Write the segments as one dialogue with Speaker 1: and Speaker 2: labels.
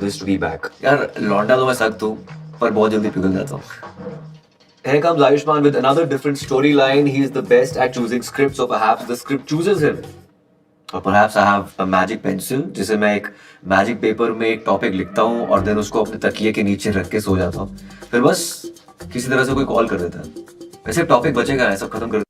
Speaker 1: this to be back. यार लौंडा तो मैं सख्त हूँ पर बहुत जल्दी पिघल जाता हूँ. Here comes Ayushman with another different storyline. He is the best at choosing scripts, or perhaps the script chooses him. Or perhaps I have a magic pencil जिसे मैं एक magic paper में एक topic लिखता हूँ और then उसको अपने तकिए के नीचे रख के सो जाता हूँ. फिर बस किसी तरह से कोई कॉल कर देता है. वैसे टॉपिक बचेगा है, सब खत्म कर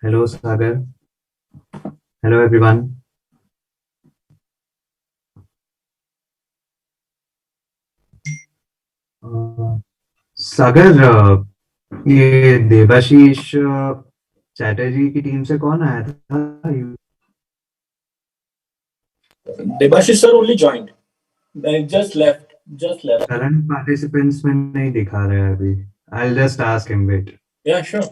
Speaker 2: Hello, Sagar. Hello, everyone. Uh, सागर ये देवाशीष चैटर्जी की टीम से कौन आया था
Speaker 3: Debashish sir only joined. Just left. Just left.
Speaker 2: Current participants में नहीं दिखा रहा है अभी I'll just ask him wait
Speaker 3: Yeah, sure.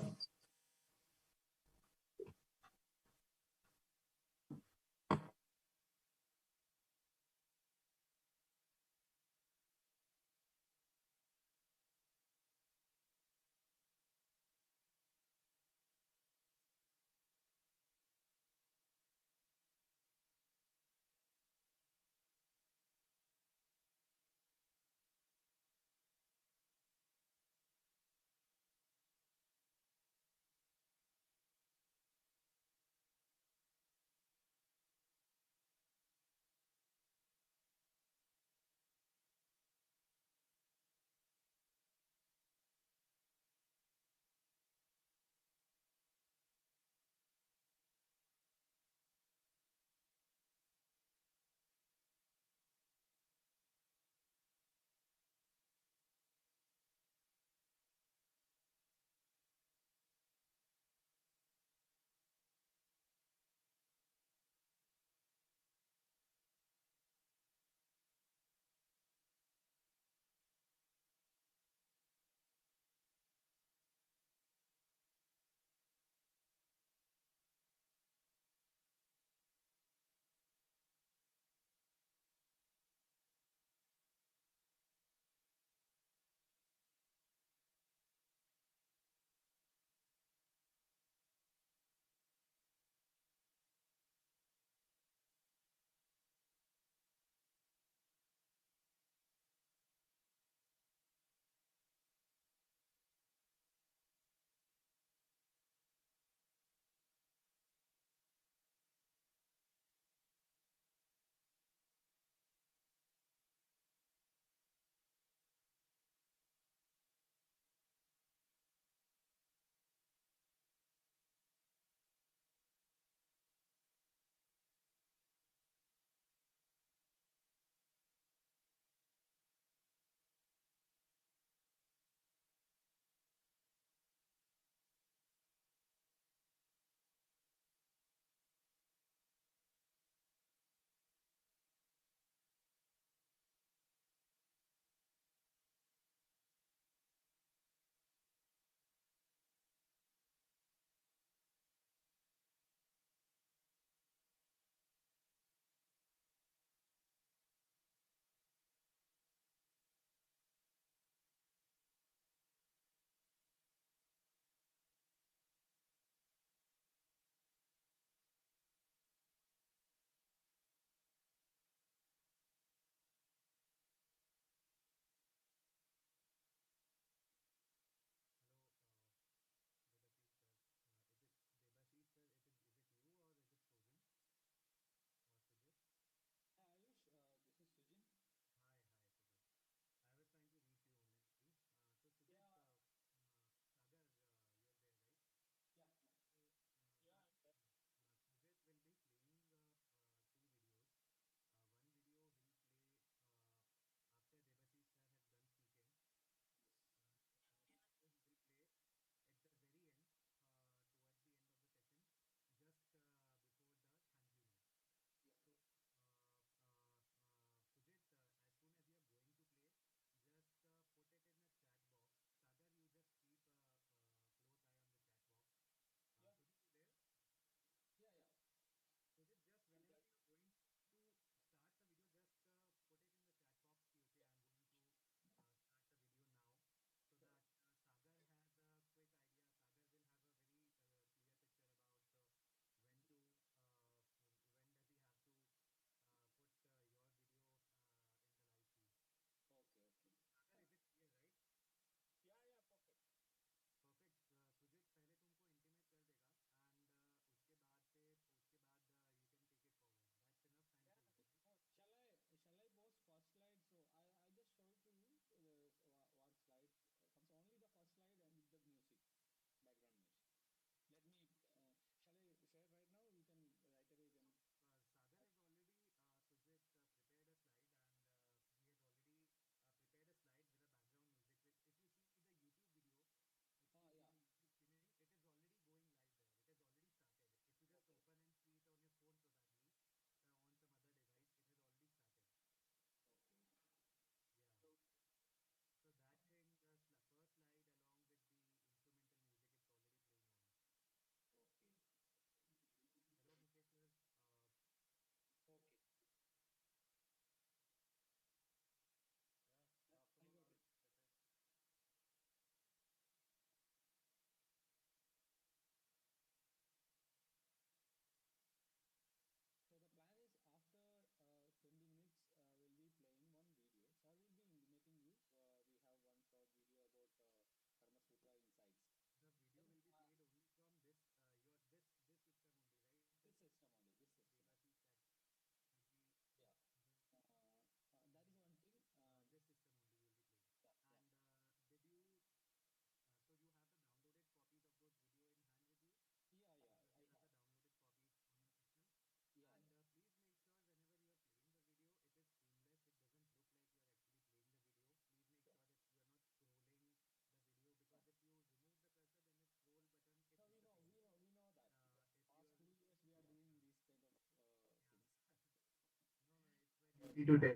Speaker 2: easy to tell.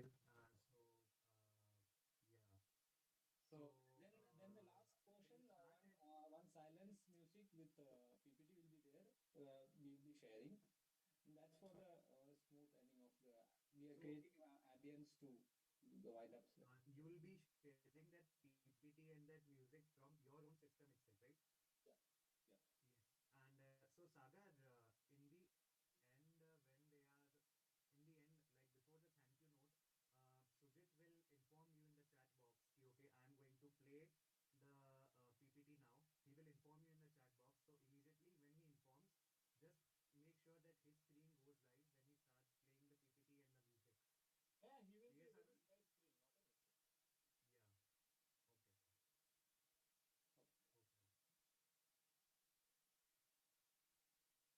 Speaker 2: Yeah.
Speaker 4: So then the last portion, one silence music with PPT will be there. We will be sharing. That's for the smooth ending of the. We are creating ambience to the wind up.
Speaker 2: You will be sharing that PPT and that music from your own system itself, right?
Speaker 4: Yeah, yeah.
Speaker 2: Yes. And so Sagar, in the end, when they are in the end, like before the thank you note, Sujit will inform you in the chat box, ki, okay, I am going to play the PPT now. He will inform you in the chat box. So immediately when he informs, just make sure that his screen goes live when he starts playing the PPT and the music.
Speaker 4: Yeah, he will be
Speaker 2: Clear,
Speaker 4: able
Speaker 2: Sagar?
Speaker 4: to share screen, not an issue.
Speaker 2: Yeah. Okay.
Speaker 4: Okay.
Speaker 2: Okay.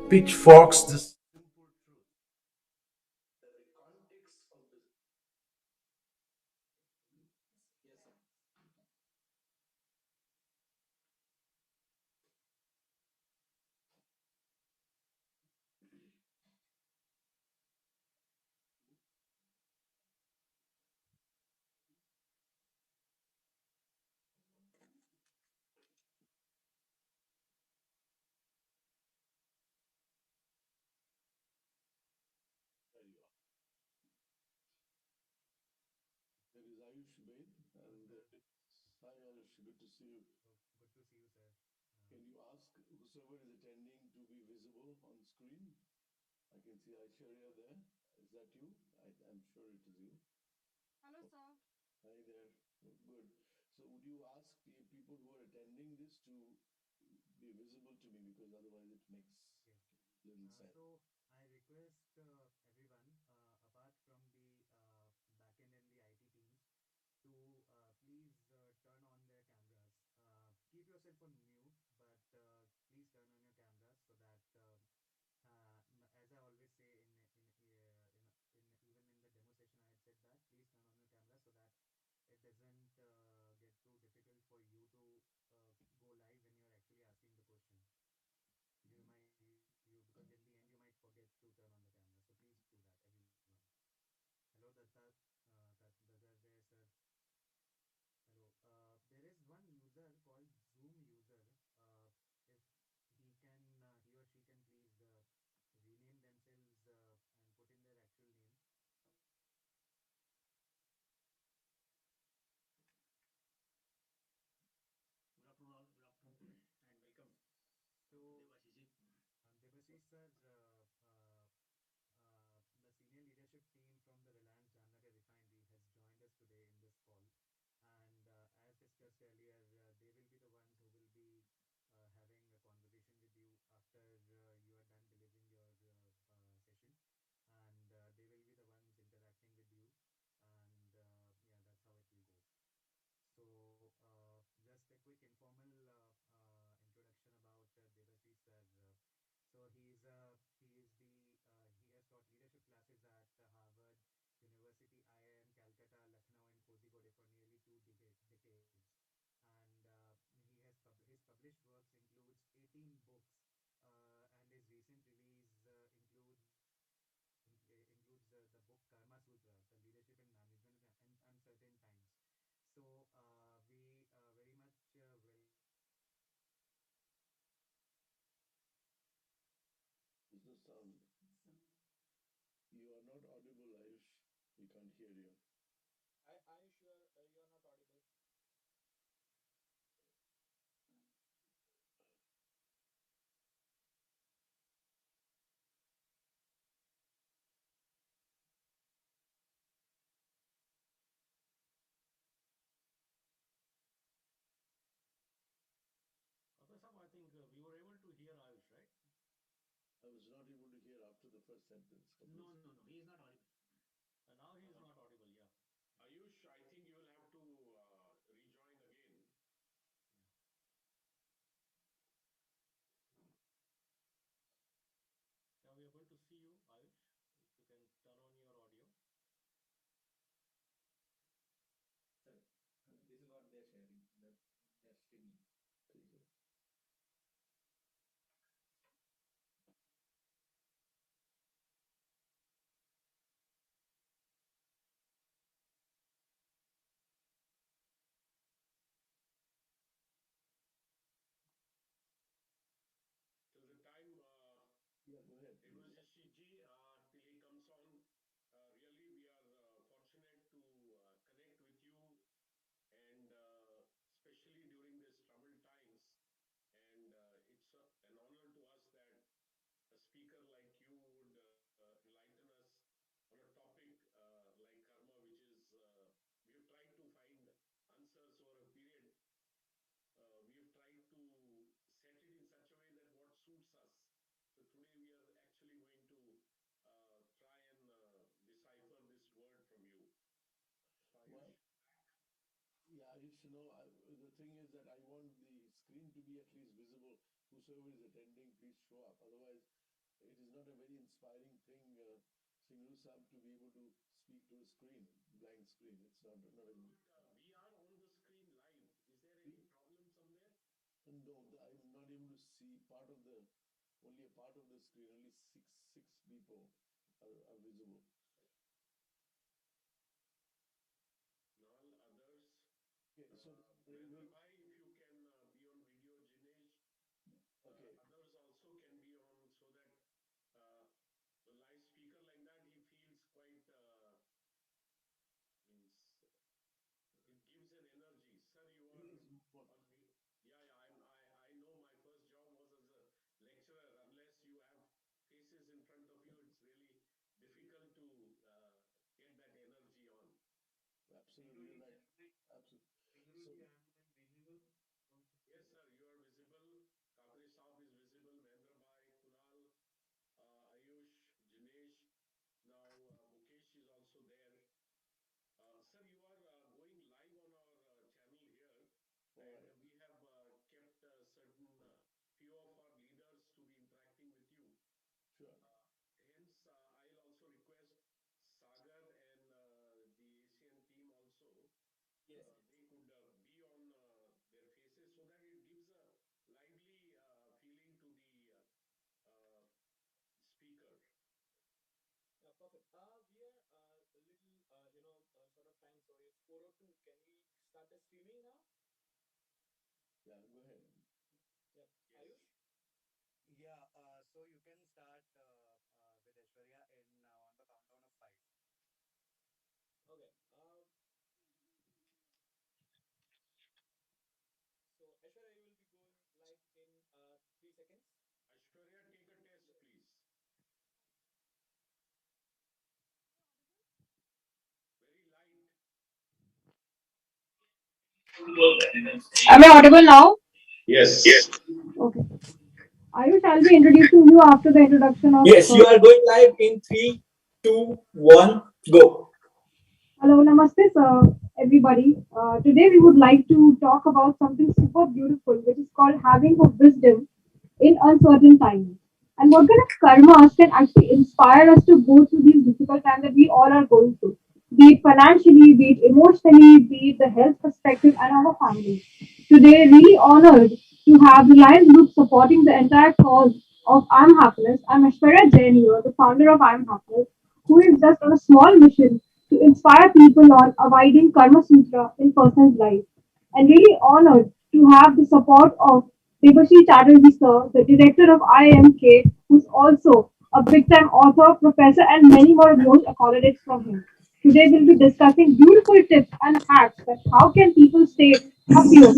Speaker 5: pitchforks the simple truth that the context of the
Speaker 4: Yes, sir.
Speaker 5: there you are. There is Ayush Baid, and hi Ayush, good to see you.
Speaker 2: So good to see you, sir.
Speaker 5: Can you ask whosoever is attending to be visible on screen? I can see Aishwarya there. Is that you? I'm sure it is you.
Speaker 6: Hello, sir.
Speaker 5: Hi there. Good. So, would you ask the people who are attending this to be visible to me because otherwise it makes
Speaker 2: Yes.
Speaker 5: little sense.
Speaker 2: So I request everyone, apart from the backend and the IT teams, to please turn on their cameras. Keep yourself on mute, but please turn on your cameras so that, as I always say in even in the demo session, I had said that please turn on your camera so that it doesn't get too difficult for you to go live when you're actually asking the question. Because in the end you might forget to turn on the camera. So please do that, everyone. Hello, Datta. Datta there, sir. Hello. There is one user called Zoom user. If he or she can please rename themselves and put in their actual name.
Speaker 7: Good afternoon, all. Good afternoon, and welcome,
Speaker 2: So,
Speaker 7: Devashiji.
Speaker 2: Debashish sir, the senior leadership team from the Reliance Jamnagar refinery has joined us today in this call. And as discussed earlier, they will be the ones who will be having a conversation with you after you are done delivering your session. And they will be the ones interacting with you. And yeah, that's how it will go. So, just a quick informal introduction about Debashish sir. He has taught leadership classes at Harvard University, IIM Calcutta, Lucknow, and Kozhikode for nearly decades. And his published works includes 18 books, and his recent release includes the book Karma Sutra, the leadership and management in uncertain times. So we very much welcome
Speaker 5: There's no sound. You are not audible, Ayush. We can't hear you.
Speaker 4: Ayush, you're not audible.
Speaker 7: Sahab, I think we were able to hear Ayush, right?
Speaker 5: I was not able to hear after the first sentence.
Speaker 7: No, no, no. He is not audible. Now he is not audible. Yeah.
Speaker 5: Ayush, I think you will have to rejoin again.
Speaker 7: Yeah. Yeah, we are able to see you, Ayush. If you can turn on your audio.
Speaker 4: Sir, this is what they're sharing. They're streaming.
Speaker 5: ठीक है. Till the time, yeah, go ahead. Devashish ji, till he comes on, really we are fortunate to connect with you, and especially during these troubled times. And it's an honor to us that a speaker like you would enlighten us on a topic like karma, which is we have tried to find answers over a period. We have tried to set it in such a way that what suits us. So today we are actually going to try and decipher this word from you. Well, yeah, the thing is that I want the screen to be at least visible. Whosoever is attending, please show up. Otherwise,
Speaker 6: it is not a very inspiring thing, Singhu Sahib, to be able to speak to a screen, blank screen. It's not a good.
Speaker 5: We are on the screen live. Is there any problem somewhere?
Speaker 6: No, I'm not able to see only a part of the screen. Only six people are visible.
Speaker 5: Kunal, others.
Speaker 6: Okay, so
Speaker 5: Mahendra Bhai, if you can be on video, Jinesh.
Speaker 6: okay.
Speaker 5: Others also can be on so that the live speaker like that he feels quite means it gives an energy. Sir, you are on mute. Yeah, I know my first job was as a lecturer. Unless you have faces in front of you, it's really difficult to get that energy on.
Speaker 6: Absolutely, you're right. Absolutely. So,
Speaker 5: Yes, sir, you are visible. Kakre Saab is visible. Mahendra Bhai, Kunal, Ayush, Jinesh. Now Mukesh is also there. Sir, you are going live on our channel here, and
Speaker 6: right.
Speaker 5: we have kept certain few of our leaders to be interacting with you.
Speaker 6: Sure.
Speaker 5: Hence, I'll also request Sagar and the Asian team also.
Speaker 3: Yes.
Speaker 5: They could be on their faces so that it gives a lively feeling to the speaker.
Speaker 4: Perfect. We are a little, short of time, so it's 4:02. Can we start the streaming now?
Speaker 6: Yeah, go ahead.
Speaker 4: Yep.
Speaker 5: Yes.
Speaker 4: Ayush?
Speaker 2: Yeah, so you can start with Aishwarya in on the countdown of five.
Speaker 4: Okay. So Aishwarya, you will be going live in 3 seconds.
Speaker 5: Ashwarya, take a test, please. Very light.
Speaker 8: Am I audible now?
Speaker 5: Yes.
Speaker 8: Okay. Ayush, I'll be introducing you after the introduction of.
Speaker 3: Yes, you are going live in 3, 2, 1, go.
Speaker 8: Hello, namaste, sir, everybody. Today we would like to talk about something super beautiful, which is called having a wisdom in uncertain times. And what kind of karmas can actually inspire us to go through these difficult times that we all are going through, be it financially, be it emotionally, be it the health perspective, and our family. Today, really honored to have Reliance Group supporting the entire cause of I'm Happiness. I'm Aishwarya Jain here, the founder of I'm Happiness, who is just on a small mission to inspire people on avoiding Karma Sutra in person's life. And really honored to have the support of Debashi Chatterjee sir, the director of IMK, who's also a big time author, professor, and many more known accolades from him. Today we'll be discussing beautiful tips and hacks that how can people stay happier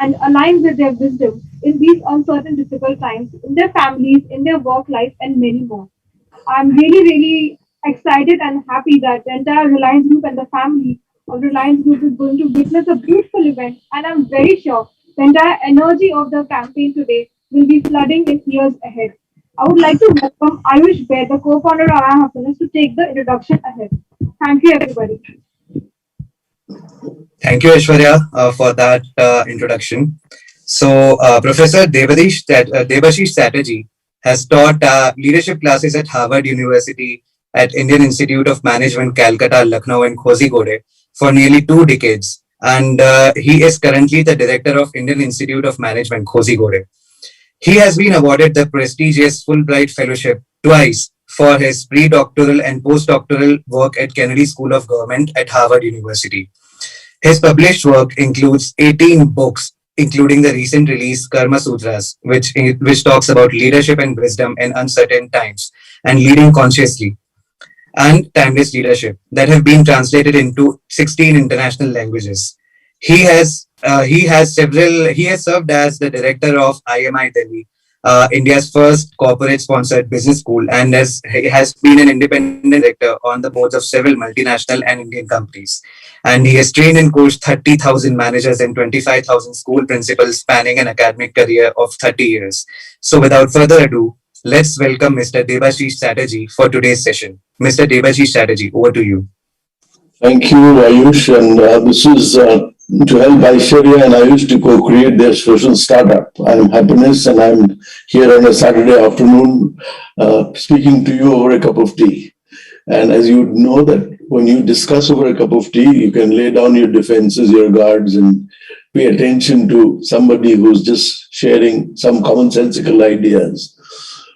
Speaker 8: and aligned with their wisdom in these uncertain, difficult times, in their families, in their work life, and many more. I'm really, really excited and happy that the entire Reliance Group and the family of Reliance Group is going to witness a beautiful event. And I'm very sure the entire energy of the campaign today will be flooding in years ahead. I would like to welcome Ayush Baid, the co-founder of Our Happiness, to take the introduction ahead. Thank you, everybody.
Speaker 9: Thank you, Aishwarya, for that introduction. So, Professor Debashish Chatterjee has taught leadership classes at Harvard University, at Indian Institute of Management, Calcutta, Lucknow, and Kozhikode for nearly 2 decades. And he is currently the director of Indian Institute of Management, Kozhikode. He has been awarded the prestigious Fulbright Fellowship twice for his pre-doctoral and postdoctoral work at Kennedy School of Government at Harvard University. His published work includes 18 books, including the recent release Karma Sutras, which talks about leadership and wisdom in uncertain times and leading consciously, and timeless leadership that have been translated into 16 international languages. He has served as the director of IMI Delhi, India's first corporate sponsored business school, and he has been an independent director on the boards of several multinational and Indian companies. And he has trained and coached 30,000 managers and 25,000 school principals, spanning an academic career of 30 years. So without further ado, let's welcome Mr. Debashish Chatterjee for today's session. Mr. Debashish Chatterjee, over to you.
Speaker 6: Thank you, Ayush. And this is to help Aishwarya and Ayush to co-create their social startup. I'm Happiness, and I'm here on a Saturday afternoon speaking to you over a cup of tea. And as you know that when you discuss over a cup of tea, you can lay down your defenses, your guards, and pay attention to somebody who's just sharing some commonsensical ideas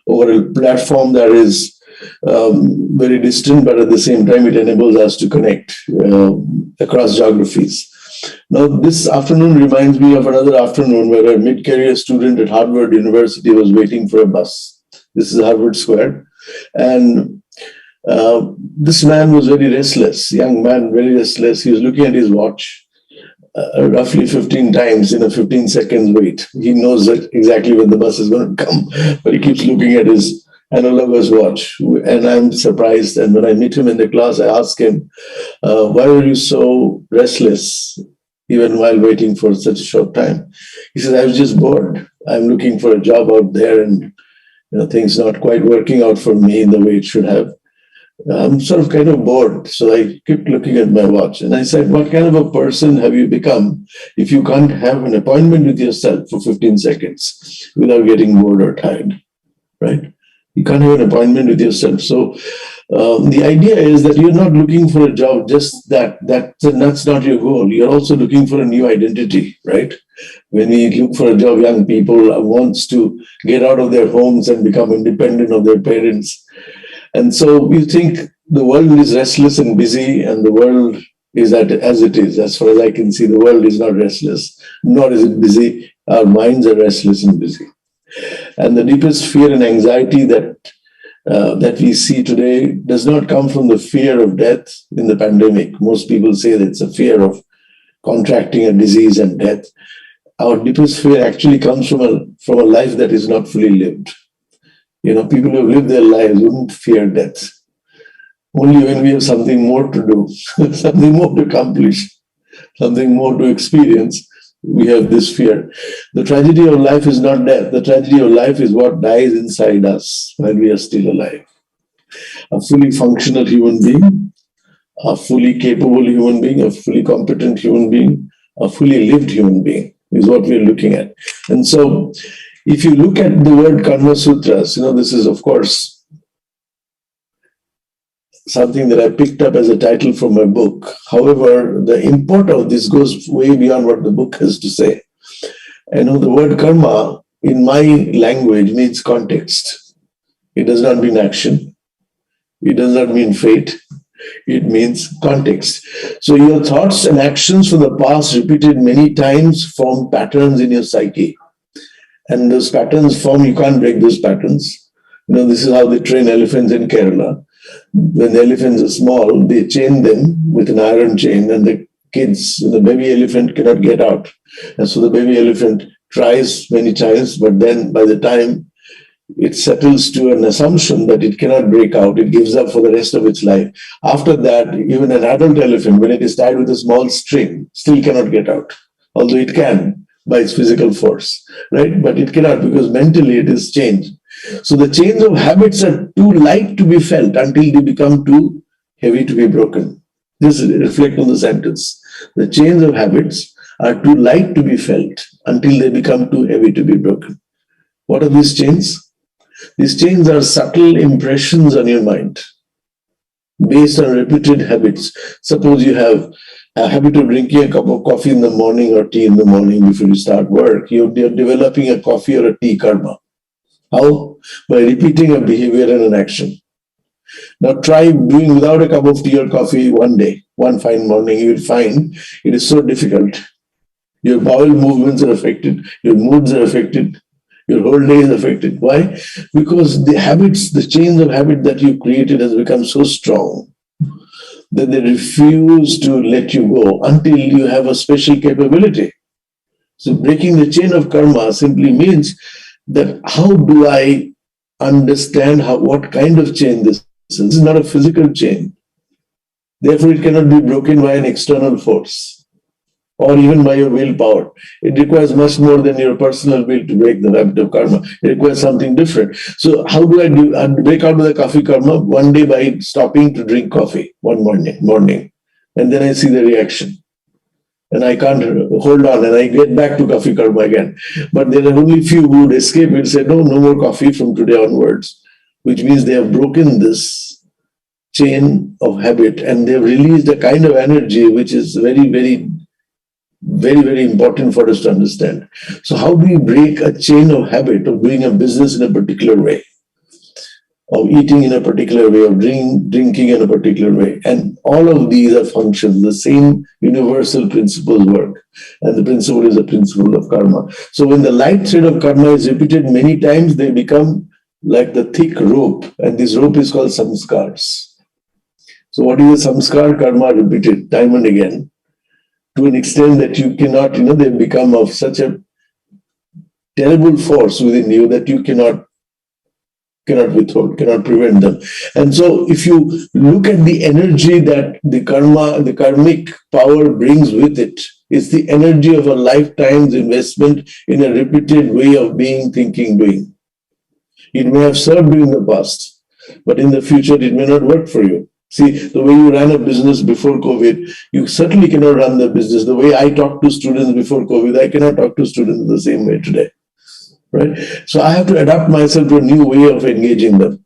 Speaker 6: over a platform that is very distant, but at the same time, it enables us to connect across geographies. Now, this afternoon reminds me of another afternoon where a mid-career student at Harvard University was waiting for a bus. This is Harvard Square. And this man was very restless, young man, very restless. He was looking at his watch roughly 15 times in a 15 seconds wait. He knows that exactly when the bus is going to come, but he keeps looking at his analogous watch. And I'm surprised. And when I meet him in the class, I ask him, why are you so restless, even while waiting for such a short time? He says, I was just bored. I'm looking for a job out there, and things not quite working out for me in the way it should have. I'm sort of kind of bored. So I kept looking at my watch, and I said, what kind of a person have you become if you can't have an appointment with yourself for 15 seconds without getting bored or tired, right? You can't have an appointment with yourself. So the idea is that you're not looking for a job, just that's not your goal. You're also looking for a new identity, right? When we look for a job, young people wants to get out of their homes and become independent of their parents. And so you think the world is restless and busy, and the world is as it is. As far as I can see, the world is not restless, nor is it busy. Our minds are restless and busy. And the deepest fear and anxiety that we see today does not come from the fear of death in the pandemic. Most people say that it's a fear of contracting a disease and death. Our deepest fear actually comes from a life that is not fully lived. People who have lived their lives wouldn't fear death. Only when we have something more to do, something more to accomplish, something more to experience, we have this fear. The tragedy of life is not death. The tragedy of life is what dies inside us while we are still alive. A fully functional human being, a fully capable human being, a fully competent human being, a fully lived human being is what we're looking at. And so if you look at the word Karma Sutras, this is, of course, something that I picked up as a title from my book. However, the import of this goes way beyond what the book has to say. The word karma in my language means context. It does not mean action. It does not mean fate. It means context. So your thoughts and actions from the past repeated many times form patterns in your psyche. And those patterns form, you can't break those patterns. This is how they train elephants in Kerala. When the elephants are small, they chain them with an iron chain, and the baby elephant cannot get out. And so the baby elephant tries many times, but then by the time it settles to an assumption that it cannot break out, it gives up for the rest of its life. After that, even an adult elephant, when it is tied with a small string, still cannot get out, although it can by its physical force, right? But it cannot, because mentally it is changed. So the chains of habits are too light to be felt until they become too heavy to be broken. Just reflect on the sentence. The chains of habits are too light to be felt until they become too heavy to be broken. What are these chains? These chains are subtle impressions on your mind based on repeated habits. Suppose you have a habit of drinking a cup of coffee in the morning or tea in the morning before you start work. You're developing a coffee or a tea karma. How? By repeating a behavior and an action. Now try doing without a cup of tea or coffee one day, one fine morning. You will find it is so difficult. Your bowel movements are affected, your moods are affected, your whole day is affected. Why? Because the habits, the chains of habit that you created has become so strong that they refuse to let you go until you have a special capability. So breaking the chain of karma simply means that how do I understand what kind of chain this is? This is not a physical chain. Therefore, it cannot be broken by an external force or even by your willpower. It requires much more than your personal will to break the habit of karma. It requires something different. So how do I break out of the coffee karma? One day by stopping to drink coffee one morning. And then I see the reaction. and I can't hold on, and I get back to coffee karma again. But there are only few who would escape and say, no, no more coffee from today onwards, which means they have broken this chain of habit and they've released a kind of energy which is very important for us to understand. So how do we break a chain of habit of doing a business in a particular way, of eating in a particular way, of drinking in a particular way? And all of these are functions. The same universal principles work. And the principle is the principle of karma. So when the light thread of karma is repeated many times, they become like the thick rope. And this rope is called samskars. So what is a samskar? Karma repeated time and again, to an extent that you cannot, they become of such a terrible force within you that you cannot withhold, cannot prevent them. And so if you look at the energy that the karmic power brings with it, it's the energy of a lifetime's investment in a repeated way of being, thinking, doing. It may have served you in the past, but in the future it may not work for you. See, the way you ran a business before COVID, you certainly cannot run the business. The way I talked to students before COVID, I cannot talk to students the same way today. Right? So I have to adapt myself to a new way of engaging them.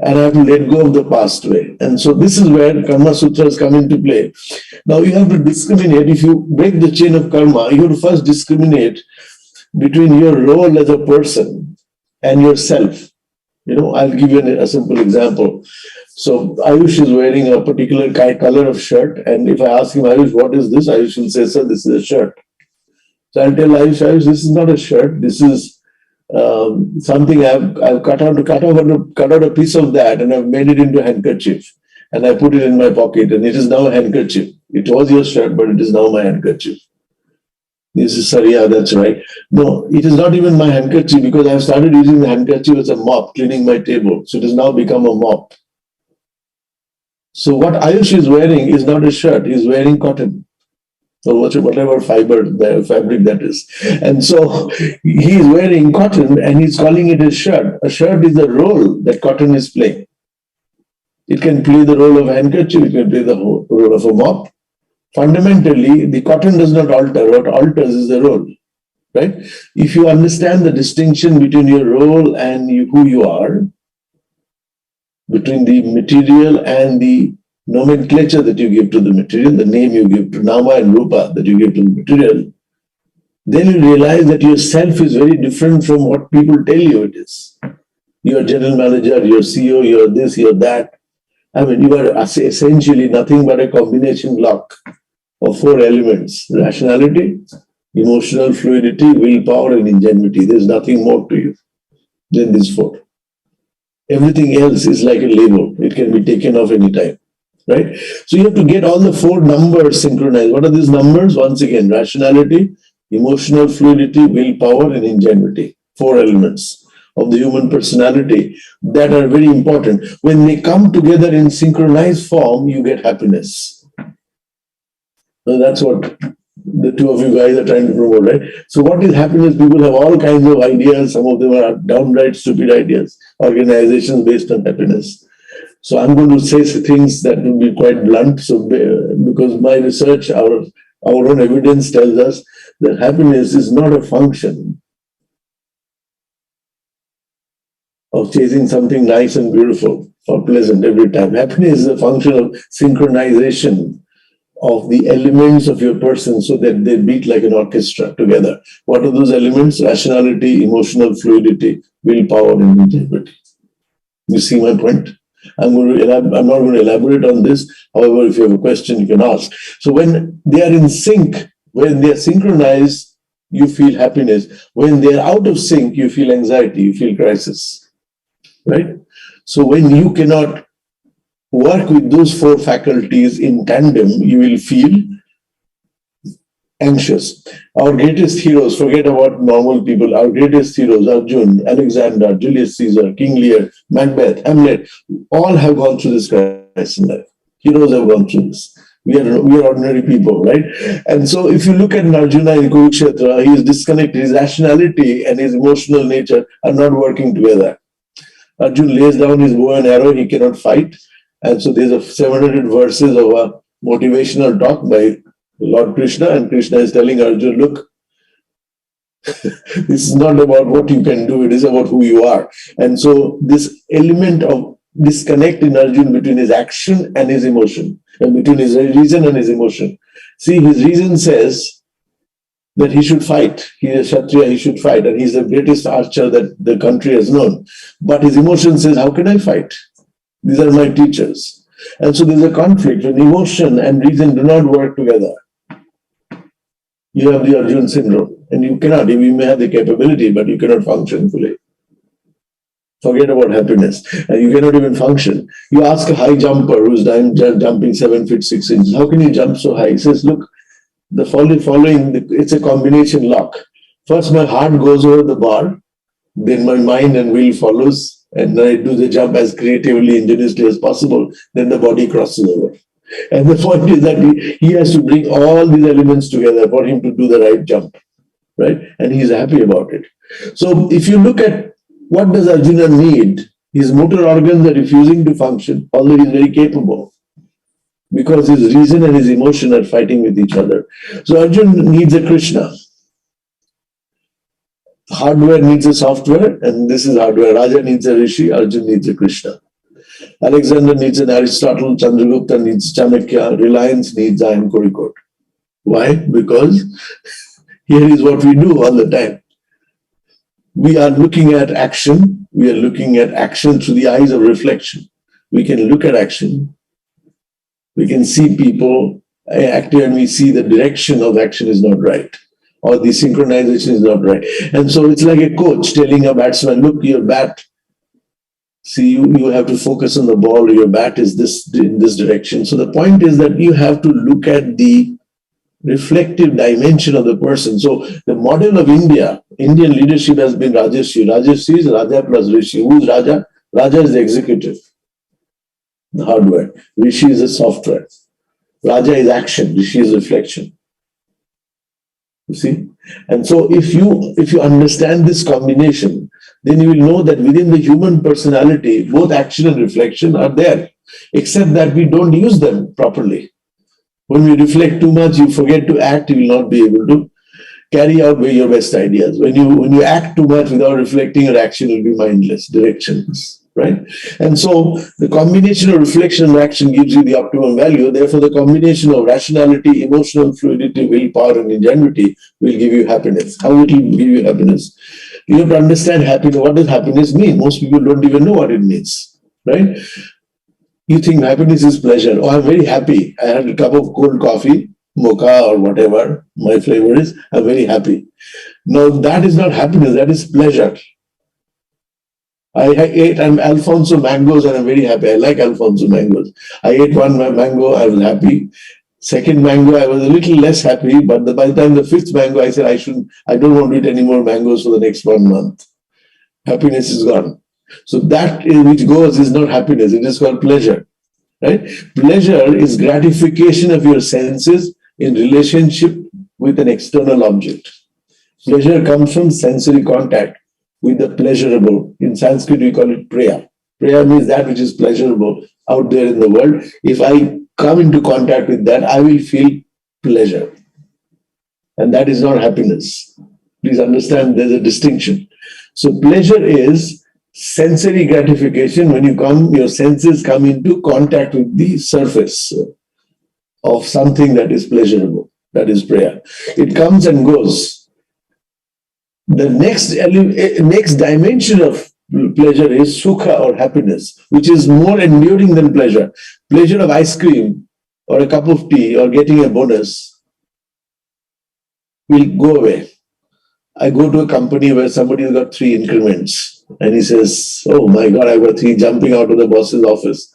Speaker 6: And I have to let go of the past way. And so this is where Karma Sutras come into play. Now you have to discriminate. If you break the chain of karma, you have to first discriminate between your role as a person and yourself. I'll give you a simple example. So Ayush is wearing a particular color of shirt. And if I ask him, Ayush, what is this? Ayush will say, sir, this is a shirt. So I'll tell Ayush, this is not a shirt. This is something I've cut out a piece of that and I've made it into a handkerchief and I put it in my pocket and it is now a handkerchief. It was your shirt, but it is now my handkerchief. This is sir, yeah, that's right. No, it is not even my handkerchief because I've started using the handkerchief as a mop, cleaning my table. So it has now become a mop. So what Ayush is wearing is not a shirt, he's wearing cotton. Or whatever fabric that is. And so he is wearing cotton and he's calling it a shirt. A shirt is the role that cotton is playing. It can play the role of a handkerchief, it can play the role of a mop. Fundamentally, the cotton does not alter. What alters is the role, right? If you understand the distinction between your role and who you are, between the material and the nomenclature that you give to the material, the name you give to Nama and Rupa that you give to the material, then you realize that your self is very different from what people tell you it is. You're general manager, you're CEO, you're this, you're that. I mean, you are essentially nothing but a combination block of 4 elements: rationality, emotional fluidity, willpower, and ingenuity. There's nothing more to you than these 4. Everything else is like a label. It can be taken off anytime. Right? So you have to get all the 4 numbers synchronized. What are these numbers? Once again, rationality, emotional fluidity, willpower, and ingenuity. 4 elements of the human personality that are very important. When they come together in synchronized form, you get happiness. So that's what the 2 of you guys are trying to promote, right? So what is happiness? People have all kinds of ideas. Some of them are downright stupid ideas. Organizations based on happiness. So I'm going to say things that will be quite blunt. So because my research, our own evidence tells us that happiness is not a function of chasing something nice and beautiful or pleasant every time. Happiness is a function of synchronization of the elements of your person so that they beat like an orchestra together. What are those elements? Rationality, emotional fluidity, willpower, and integrity. You see my point? I'm not going to elaborate on this. However, if you have a question, you can ask. So when they are in sync, when they are synchronized, you feel happiness. When they are out of sync, you feel anxiety, you feel crisis. Right? So when you cannot work with those 4 faculties in tandem, you will feel anxious. Our greatest heroes, forget about normal people, our greatest heroes, Arjun, Alexander, Julius Caesar, King Lear, Macbeth, Hamlet, all have gone through this crisis in life. Heroes have gone through this. We are ordinary people, right? And so if you look at Arjuna in Kurukshetra, he is disconnected. His rationality and his emotional nature are not working together. Arjun lays down his bow and arrow, he cannot fight. And so there's 700 verses of a motivational talk by Lord Krishna, and Krishna is telling Arjun, look, this is not about what you can do, it is about who you are. And so this element of disconnect in Arjun between his action and his emotion, and between his reason and his emotion. See, his reason says that he should fight. He is Kshatriya, he should fight, and he's the greatest archer that the country has known. But his emotion says, how can I fight? These are my teachers. And so there's a conflict when emotion and reason do not work together. You have the Arjun syndrome, and you cannot. You may have the capability, but you cannot function fully. Forget about happiness, and you cannot even function. You ask a high jumper who's jumping 7 feet 6 inches, how can you jump so high? He says, look, the following, it's a combination lock. First, my heart goes over the bar, then my mind and will follows, and then I do the jump as creatively, ingeniously as possible. Then the body crosses over. And the point is that he has to bring all these elements together for him to do the right jump, right? And he's happy about it. So if you look at what does Arjuna need, his motor organs are refusing to function, although he's very capable, because his reason and his emotion are fighting with each other. So Arjuna needs a Krishna. Hardware needs a software, and this is hardware. Raja needs a Rishi, Arjuna needs a Krishna. Alexander needs an Aristotle, Chandragupta needs Chanakya, Reliance needs I am Kozhikode. Why? Because here is what we do all the time. We are looking at action. We are looking at action through the eyes of reflection. We can look at action. We can see people acting, and we see the direction of action is not right, or the synchronization is not right. And so it's like a coach telling a batsman, look, your bat, see, you have to focus on the ball, your bat is in this direction. So the point is that you have to look at the reflective dimension of the person. So the model of Indian leadership has been Rajarshi. Rajarshi is Raja plus Rishi. Who is Raja? Raja is the executive, the hardware. Rishi is the software. Raja is action. Rishi is reflection. You see? And so if you understand this combination, then you will know that within the human personality, both action and reflection are there, except that we don't use them properly. When we reflect too much, you forget to act, you will not be able to carry out your best ideas. When you act too much without reflecting, your action will be mindless, directionless, right? And so the combination of reflection and action gives you the optimum value. Therefore, the combination of rationality, emotional fluidity, willpower, and ingenuity will give you happiness. How it will give you happiness? You have to understand happiness. What does happiness mean? Most people don't even know what it means, right? You think happiness is pleasure. Oh, I'm very happy. I had a cup of cold coffee, mocha or whatever my flavor is. I'm very happy. No, that is not happiness. That is pleasure. I ate Alfonso mangoes and I'm very happy. I like Alfonso mangoes. I ate one mango. I was happy. Second mango, I was a little less happy. But by the time the fifth mango, I said, I don't want to eat any more mangoes for the next 1 month. Happiness is gone. So that which goes is not happiness. It is called pleasure, right? Pleasure is gratification of your senses in relationship with an external object. Pleasure comes from sensory contact with the pleasurable. In Sanskrit, we call it priya. Priya means that which is pleasurable out there in the world. If I come into contact with that, I will feel pleasure. And that is not happiness. Please understand there's a distinction. So pleasure is sensory gratification when your senses come into contact with the surface of something that is pleasurable. That is prayer. It comes and goes. The next dimension of pleasure is sukha or happiness, which is more enduring than pleasure. Pleasure of ice cream or a cup of tea or getting a bonus will go away. I go to a company where somebody's got 3 increments and he says, oh my God, I've got 3, jumping out of the boss's office.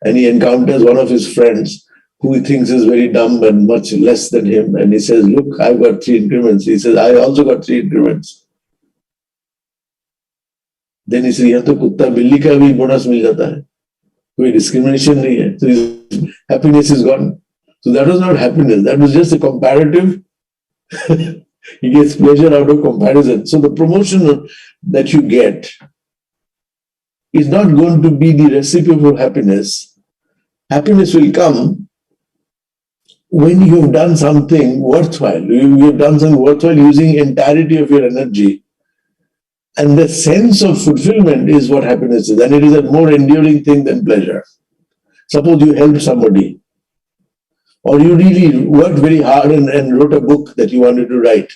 Speaker 6: And he encounters one of his friends who he thinks is very dumb and much less than him. And he says, look, I've got 3 increments. He says, I also got 3 increments. Then he says, यहाँ तो कुत्ता बिल्ली का भी bonus मिल जाता है. कोई discrimination नहीं है. So his happiness is gone. So that was not happiness. That was just a comparative. He gets pleasure out of comparison. So the promotion that you get is not going to be the recipe for happiness. Happiness will come when you've done something worthwhile, you've done something worthwhile using entirety of your energy, and the sense of fulfillment is what happiness is, and it is a more enduring thing than pleasure. Suppose you helped somebody, or you really worked very hard and wrote a book that you wanted to write.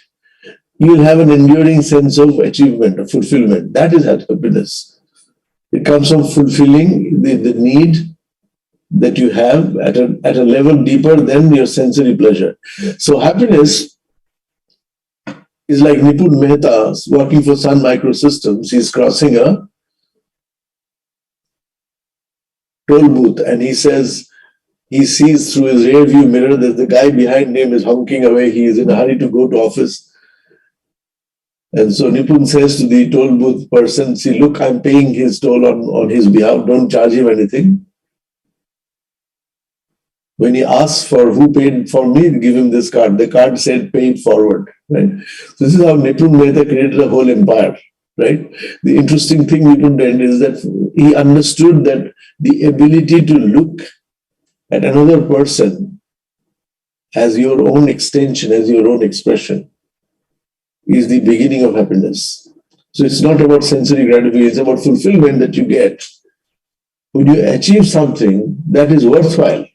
Speaker 6: You will have an enduring sense of achievement, of fulfillment. That is happiness. It comes from fulfilling the need that you have at a level deeper than your sensory pleasure. So happiness is like Nipun Mehta working for Sun Microsystems. He's crossing a toll booth and he says, he sees through his rear view mirror that the guy behind him is honking away. He is in a hurry to go to office. And so Nipun says to the toll booth person, see, look, I'm paying his toll on his behalf. Don't charge him anything. When he asks for who paid for me, give him this card. The card said paid forward. Right? So this is how Nipun Mehta created a whole empire. Right? The interesting thing Nipun did is that he understood that the ability to look at another person as your own extension, as your own expression, is the beginning of happiness. So it's not about sensory gratification, it's about fulfillment that you get when you achieve something that is worthwhile.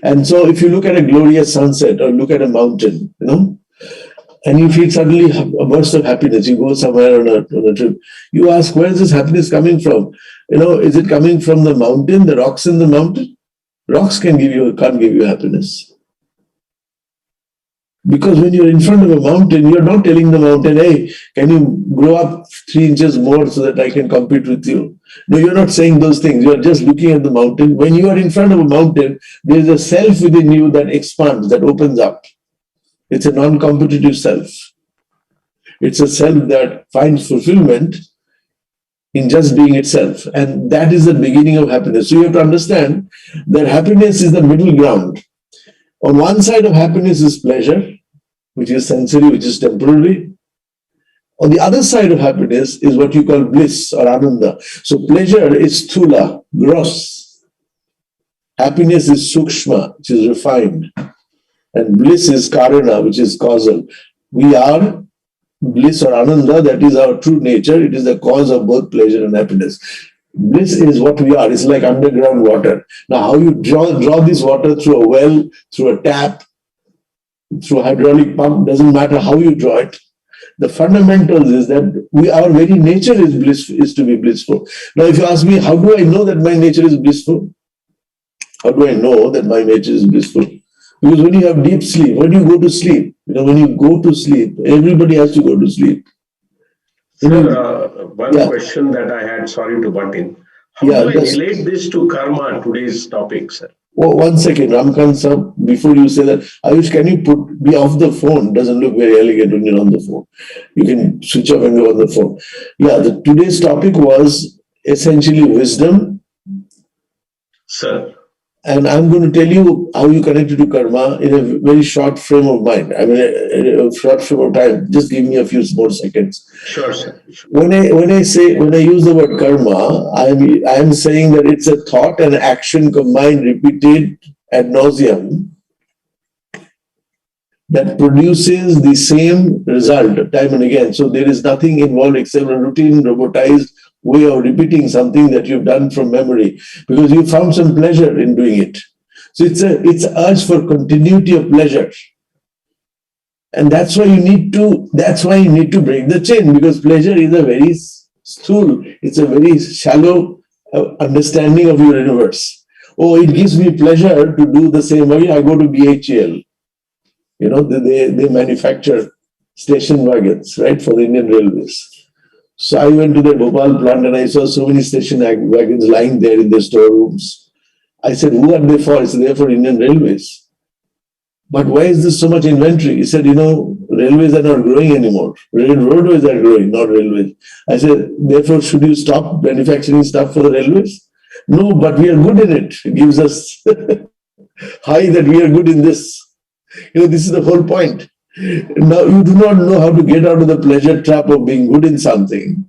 Speaker 6: And so if you look at a glorious sunset or look at a mountain, and you feel suddenly a burst of happiness, you go somewhere on a trip, you ask, where is this happiness coming from? Is it coming from the mountain, the rocks in the mountain? Rocks can't give you happiness. Because when you're in front of a mountain, you're not telling the mountain, hey, can you grow up 3 inches more so that I can compete with you? No, you're not saying those things. You're just looking at the mountain. When you are in front of a mountain, there is a self within you that expands, that opens up. It's a non-competitive self. It's a self that finds fulfillment in just being itself. And that is the beginning of happiness. So you have to understand that happiness is the middle ground. On one side of happiness is pleasure, which is sensory, which is temporary. On the other side of happiness is what you call bliss or ananda. So pleasure is sthula, gross. Happiness is sukshma, which is refined. And bliss is karana, which is causal. We are bliss or ananda, that is our true nature. It is the cause of both pleasure and happiness. Bliss is what we are. It's like underground water. Now, how you draw this water through a well, through a tap, through a hydraulic pump, doesn't matter how you draw it. The fundamentals is that our very nature is to be blissful. Now, if you ask me, how do I know that my nature is blissful? How do I know that my nature is blissful? Because when you have deep sleep, when you go to sleep, when you go to sleep, everybody has to go to sleep.
Speaker 5: Sir, one question that I had, sorry to butt in. How do I relate this to karma, today's topic, sir?
Speaker 6: Oh, 1 second, Ramkant sir, before you say that, Ayush, can you be off the phone? Doesn't look very elegant when you're on the phone. You can switch off and go on the phone. Yeah, today's topic was essentially wisdom.
Speaker 5: Sir.
Speaker 6: And I'm going to tell you how you connect it to karma in a very short frame of mind. I mean, a short frame of time. Just give me a few more seconds.
Speaker 5: Sure, sir. Sure.
Speaker 6: When I use the word karma, I am saying that it's a thought and action combined, repeated ad nauseum, that produces the same result time and again. So there is nothing involved except a routine, robotized way of repeating something that you've done from memory because you found some pleasure in doing it. So it's urge for continuity of pleasure. And that's why you need to break the chain, because pleasure is a very sthul, it's a very shallow understanding of your universe. Oh, it gives me pleasure to do the same way. I go to BHEL. They manufacture station wagons, right, for the Indian Railways. So I went to the Bhopal plant and I saw so many station wagons lying there in their storerooms. I said, who are they for? It's there for Indian Railways. But why is this so much inventory? He said, railways are not growing anymore. Roadways are growing, not railways. I said, therefore, should you stop manufacturing stuff for the railways? No, but we are good in it. It gives us high that we are good in this. This is the whole point. Now, you do not know how to get out of the pleasure trap of being good in something.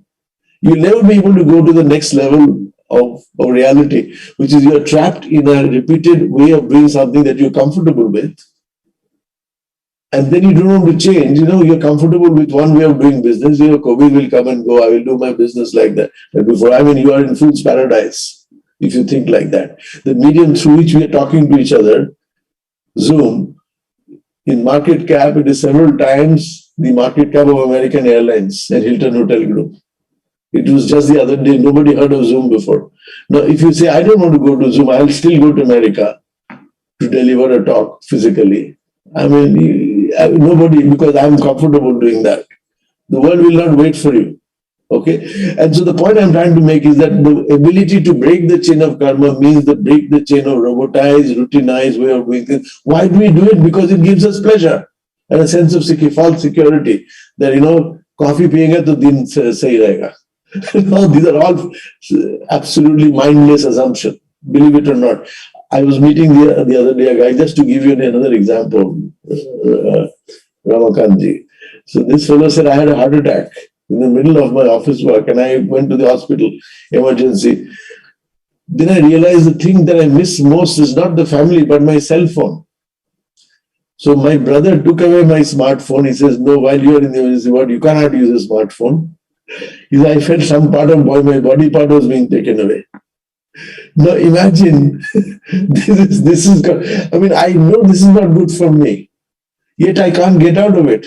Speaker 6: You'll never be able to go to the next level of reality, which is you're trapped in a repeated way of doing something that you're comfortable with. And then you don't want to change, you're comfortable with one way of doing business. COVID will come and go. I will do my business like that. But before, you are in fool's paradise if you think like that. The medium through which we are talking to each other, Zoom, in market cap, it is several times the market cap of American Airlines and Hilton Hotel Group. It was just the other day, nobody heard of Zoom before. Now, if you say, I don't want to go to Zoom, I'll still go to America to deliver a talk physically. Nobody, because I'm comfortable doing that. The world will not wait for you. Okay? And so the point I'm trying to make is that the ability to break the chain of karma means to break the chain of robotized, routinized way of doing things. Why do we do it? Because it gives us pleasure and a sense of false security that, coffee piyenge to din sahi rahega. No, these are all absolutely mindless assumptions, believe it or not. I was meeting the other day a guy, just to give you another example, Ramakantji. So this fellow said, I had a heart attack in the middle of my office work and I went to the hospital, emergency. Then I realized the thing that I miss most is not the family, but my cell phone. So my brother took away my smartphone. He says, no, while you are in the emergency ward, you cannot use a smartphone. He said, I felt some part of my body part was being taken away. Now imagine, this is, I know this is not good for me, yet I can't get out of it.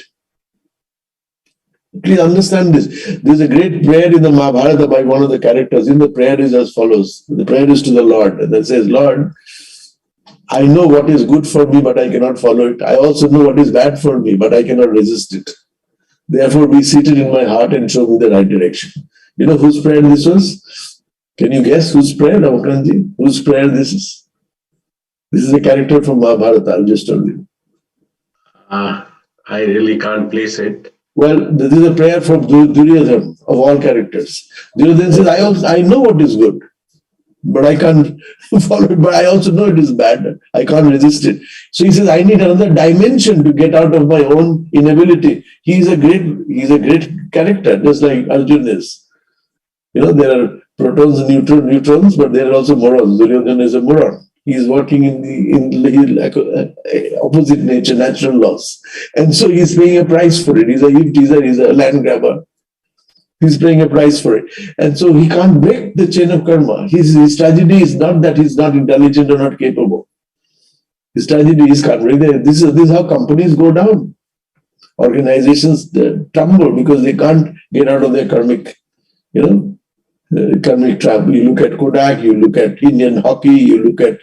Speaker 6: Please understand this. There's a great prayer in the Mahabharata by one of the characters. In the prayer is as follows. The prayer is to the Lord. And it says, Lord, I know what is good for me, but I cannot follow it. I also know what is bad for me, but I cannot resist it. Therefore, be seated in my heart and show me the right direction. You know whose prayer this was? Can you guess whose prayer, Ramakantji? Whose prayer this is? This is a character from Mahabharata, I'll just tell you.
Speaker 5: I really can't place it.
Speaker 6: Well, this is a prayer from Duryodhana, of all characters. Duryodhana says, I know what is good, but I can't follow it, but I also know it is bad. I can't resist it. So he says, I need another dimension to get out of my own inability. He's a great character, just like Arjun is. There are protons and neutrons, but there are also morons. Duryodhana is a moron. He is working in the opposite nature, natural laws. And so he's paying a price for it. He's a hip teaser, he's a land grabber. He's paying a price for it. And so he can't break the chain of karma. His tragedy is not that he's not intelligent or not capable. His tragedy is can't break it. This is how companies go down. Organizations tumble because they can't get out of their karmic, karmic trap. You look at Kodak, you look at Indian hockey, you look at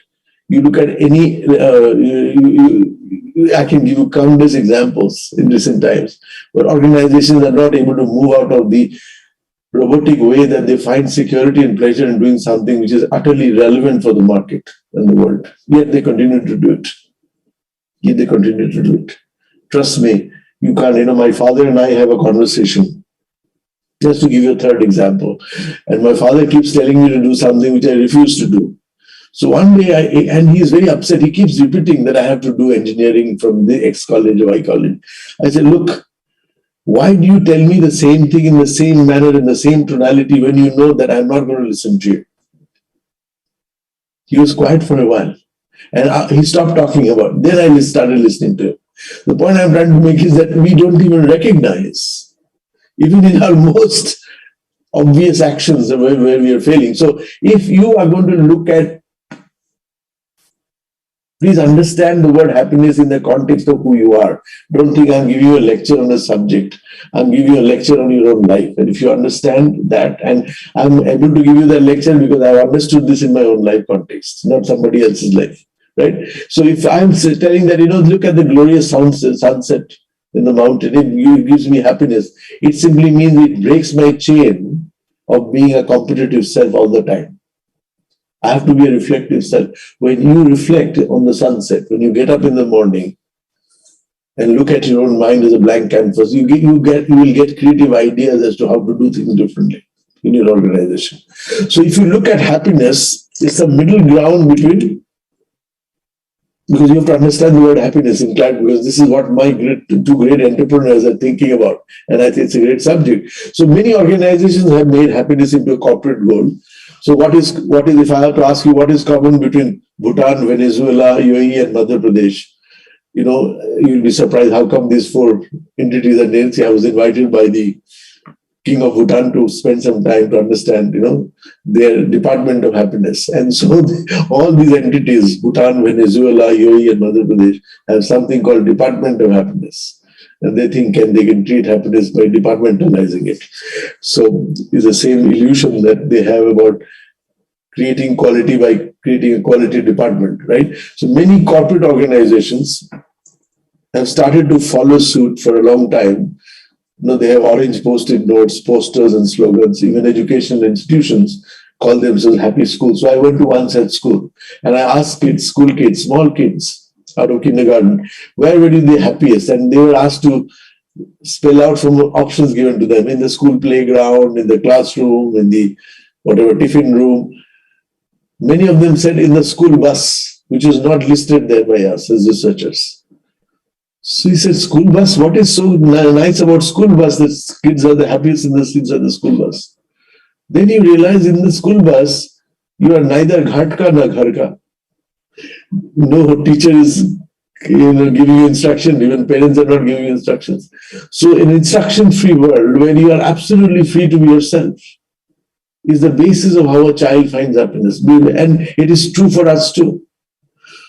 Speaker 6: any, I can give you countless examples in recent times where organizations are not able to move out of the robotic way that they find security and pleasure in doing something which is utterly relevant for the market and the world. Yet they continue to do it. Trust me, you can't, my father and I have a conversation. Just to give you a third example. And my father keeps telling me to do something which I refuse to do. So one day, and he's very upset, he keeps repeating that I have to do engineering from the X college or Y college. I said, look, why do you tell me the same thing in the same manner, in the same tonality, when you know that I'm not going to listen to you? He was quiet for a while. And he stopped talking about it. Then I started listening to him. The point I'm trying to make is that we don't even recognize, even in our most obvious actions where we are failing. So if you are going to look at, please understand the word happiness in the context of who you are. Don't think I'm giving you a lecture on a subject. I'm giving you a lecture on your own life. And if you understand that, and I'm able to give you that lecture because I've understood this in my own life context, not somebody else's life, right? So if I'm telling that, look at the glorious sunset in the mountain, it gives me happiness. It simply means it breaks my chain of being a competitive self all the time. I have to be a reflective self. When you reflect on the sunset, when you get up in the morning and look at your own mind as a blank canvas, you will get creative ideas as to how to do things differently in your organization. So if you look at happiness, it's a middle ground between, because you have to understand the word happiness in fact, because this is what my two great entrepreneurs are thinking about. And I think it's a great subject. So many organizations have made happiness into a corporate goal. So what is if I have to ask you what is common between Bhutan, Venezuela, UAE, and Madhya Pradesh? You'll be surprised how come these four entities are named. See, I was invited by the King of Bhutan to spend some time to understand, their Department of Happiness. And so all these entities, Bhutan, Venezuela, UAE, and Madhya Pradesh, have something called Department of Happiness. And they think they can treat happiness by departmentalizing it. So it's the same illusion that they have about creating quality by creating a quality department, right? So many corporate organizations have started to follow suit for a long time. They have orange post-it notes, posters, and slogans. Even educational institutions call themselves happy schools. So I went to one such school and I asked kids, school kids, small kids out of kindergarten, where were you the happiest? And they were asked to spell out from options given to them in the school playground, in the classroom, in the whatever tiffin room. Many of them said in the school bus, which is not listed there by us as researchers. So he said, school bus, what is so nice about school bus that kids are the happiest in the seats of the school bus? Then you realize in the school bus, you are neither ghatka nor gharka. No teacher is giving you instruction, even parents are not giving you instructions. So an instruction-free world where you are absolutely free to be yourself is the basis of how a child finds happiness. And it is true for us too.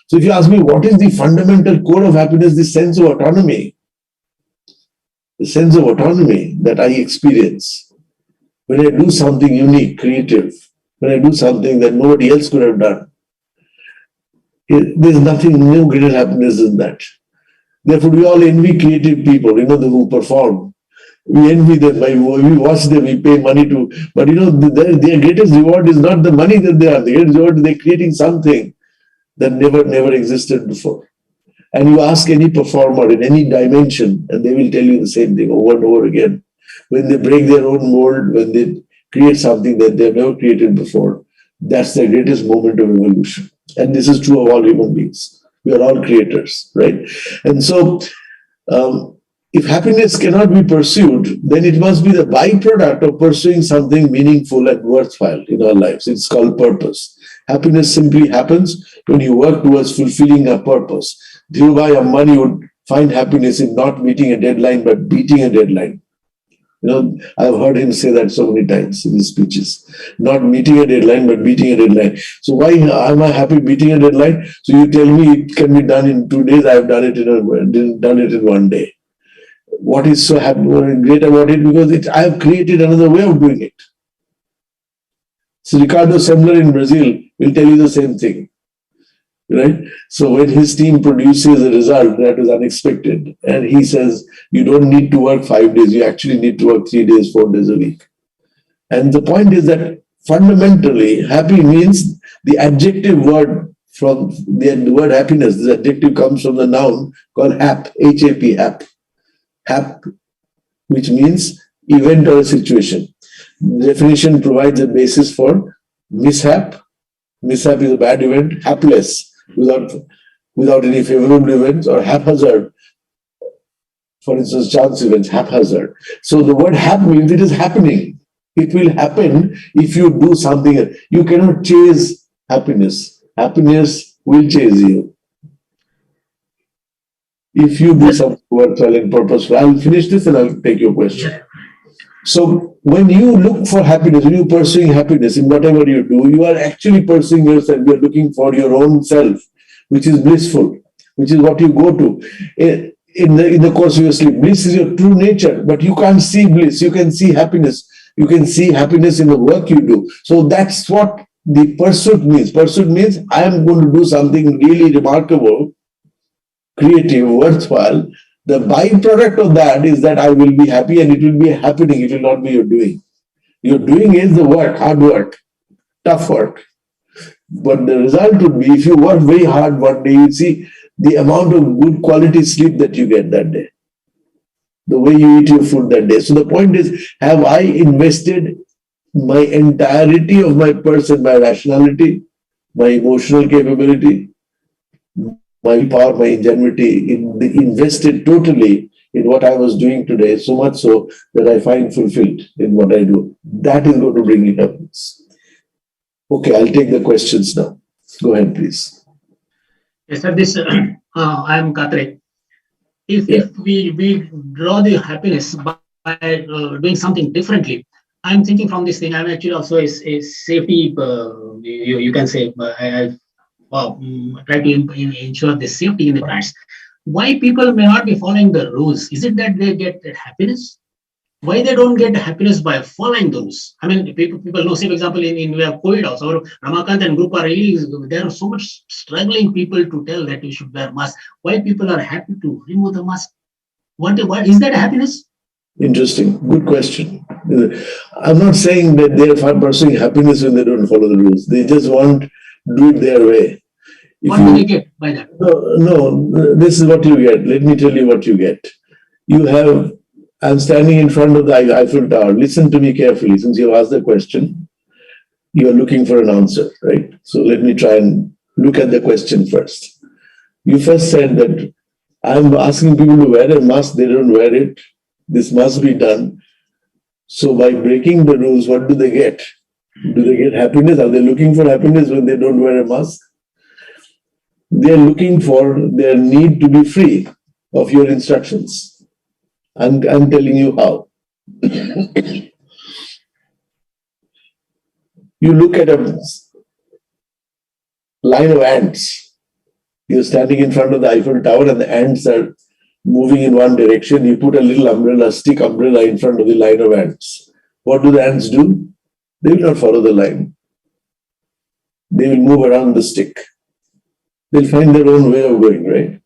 Speaker 6: So if you ask me what is the fundamental core of happiness, the sense of autonomy that I experience when I do something unique, creative, when I do something that nobody else could have done. There's nothing, no greater happiness than that. Therefore, we all envy creative people, who perform. We envy them, we watch them, we pay money to, but their greatest reward is not the money that they are. The greatest reward is they're creating something that never existed before. And you ask any performer in any dimension, and they will tell you the same thing over and over again. When they break their own mold, when they create something that they've never created before, that's their greatest moment of evolution. And this is true of all human beings. We are all creators, right? And so, if happiness cannot be pursued, then it must be the byproduct of pursuing something meaningful and worthwhile in our lives. It's called purpose. Happiness simply happens when you work towards fulfilling a purpose. Dhirubhai Ambani would find happiness in not meeting a deadline, but beating a deadline. I've heard him say that so many times in his speeches. Not meeting a deadline, but beating a deadline. So why am I happy beating a deadline? So you tell me it can be done in 2 days. I've done it in 1 day. What is so great about it? Because I have created another way of doing it. So Ricardo Semler in Brazil will tell you the same thing, right? So when his team produces a result that is unexpected, and he says, you don't need to work 5 days, you actually need to work 3 days, 4 days a week. And the point is that fundamentally, happy means the adjective word from the word happiness. This adjective comes from the noun called hap, H-A-P, hap. Hap, which means event or a situation. The definition provides a basis for mishap. Mishap is a bad event. Hapless, without any favorable events, or haphazard. For instance, chance events, haphazard. So the word hap means it is happening. It will happen if you do something. You cannot chase happiness. Happiness will chase you. If you do something worthwhile and purposeful. I'll finish this and I'll take your question. So when you look for happiness, when you're pursuing happiness in whatever you do, you are actually pursuing yourself. You're looking for your own self, which is blissful, which is what you go to. In the course of your sleep, bliss is your true nature, but you can't see bliss. You can see happiness. You can see happiness in the work you do. So that's what the pursuit means. Pursuit means I am going to do something really remarkable, creative, worthwhile. The byproduct of that is that I will be happy and it will be happening. It will not be your doing. Your doing is the work, hard work, tough work. But the result would be if you work very hard one day, you see the amount of good quality sleep that you get that day, the way you eat your food that day. So the point is, have I invested my entirety of my person, my rationality, my emotional capability, my power, my ingenuity, invested totally in what I was doing today, so much so that I find fulfilled in what I do. That is going to bring you happiness. Okay, I'll take the questions now. Go ahead, please.
Speaker 2: Yes, sir. This I am Katre.
Speaker 6: Yeah.
Speaker 2: If we draw the happiness by doing something differently, I'm thinking from this thing. I'm actually also a safety. You can say I try to ensure the safety in the plants. Why people may not be following the rules? Is it that they get happiness? Why they don't get happiness by following the rules? I mean, people know. Say, for example, in we have COVID also, or Ramakant and group are really there are so much struggling people to tell that you should wear mask. Why people are happy to remove the mask? What is that happiness?
Speaker 6: Interesting. Good question. I'm not saying that they're pursuing happiness when they don't follow the rules. They just want to do it their way. If
Speaker 2: What do they get by that?
Speaker 6: No, this is what you get. Let me tell you what you get. I'm standing in front of the Eiffel Tower. Listen to me carefully. Since you asked the question, you are looking for an answer, right? So let me try and look at the question first. You first said that I'm asking people to wear a mask, they don't wear it. This must be done. So by breaking the rules, what do they get? Do they get happiness? Are they looking for happiness when they don't wear a mask? They're looking for their need to be free of your instructions. I'm telling you how. You look at a line of ants. You're standing in front of the Eiffel Tower and the ants are moving in one direction. You put a little umbrella, stick umbrella in front of the line of ants. What do the ants do? They will not follow the line. They will move around the stick. They'll find their own way of going, right?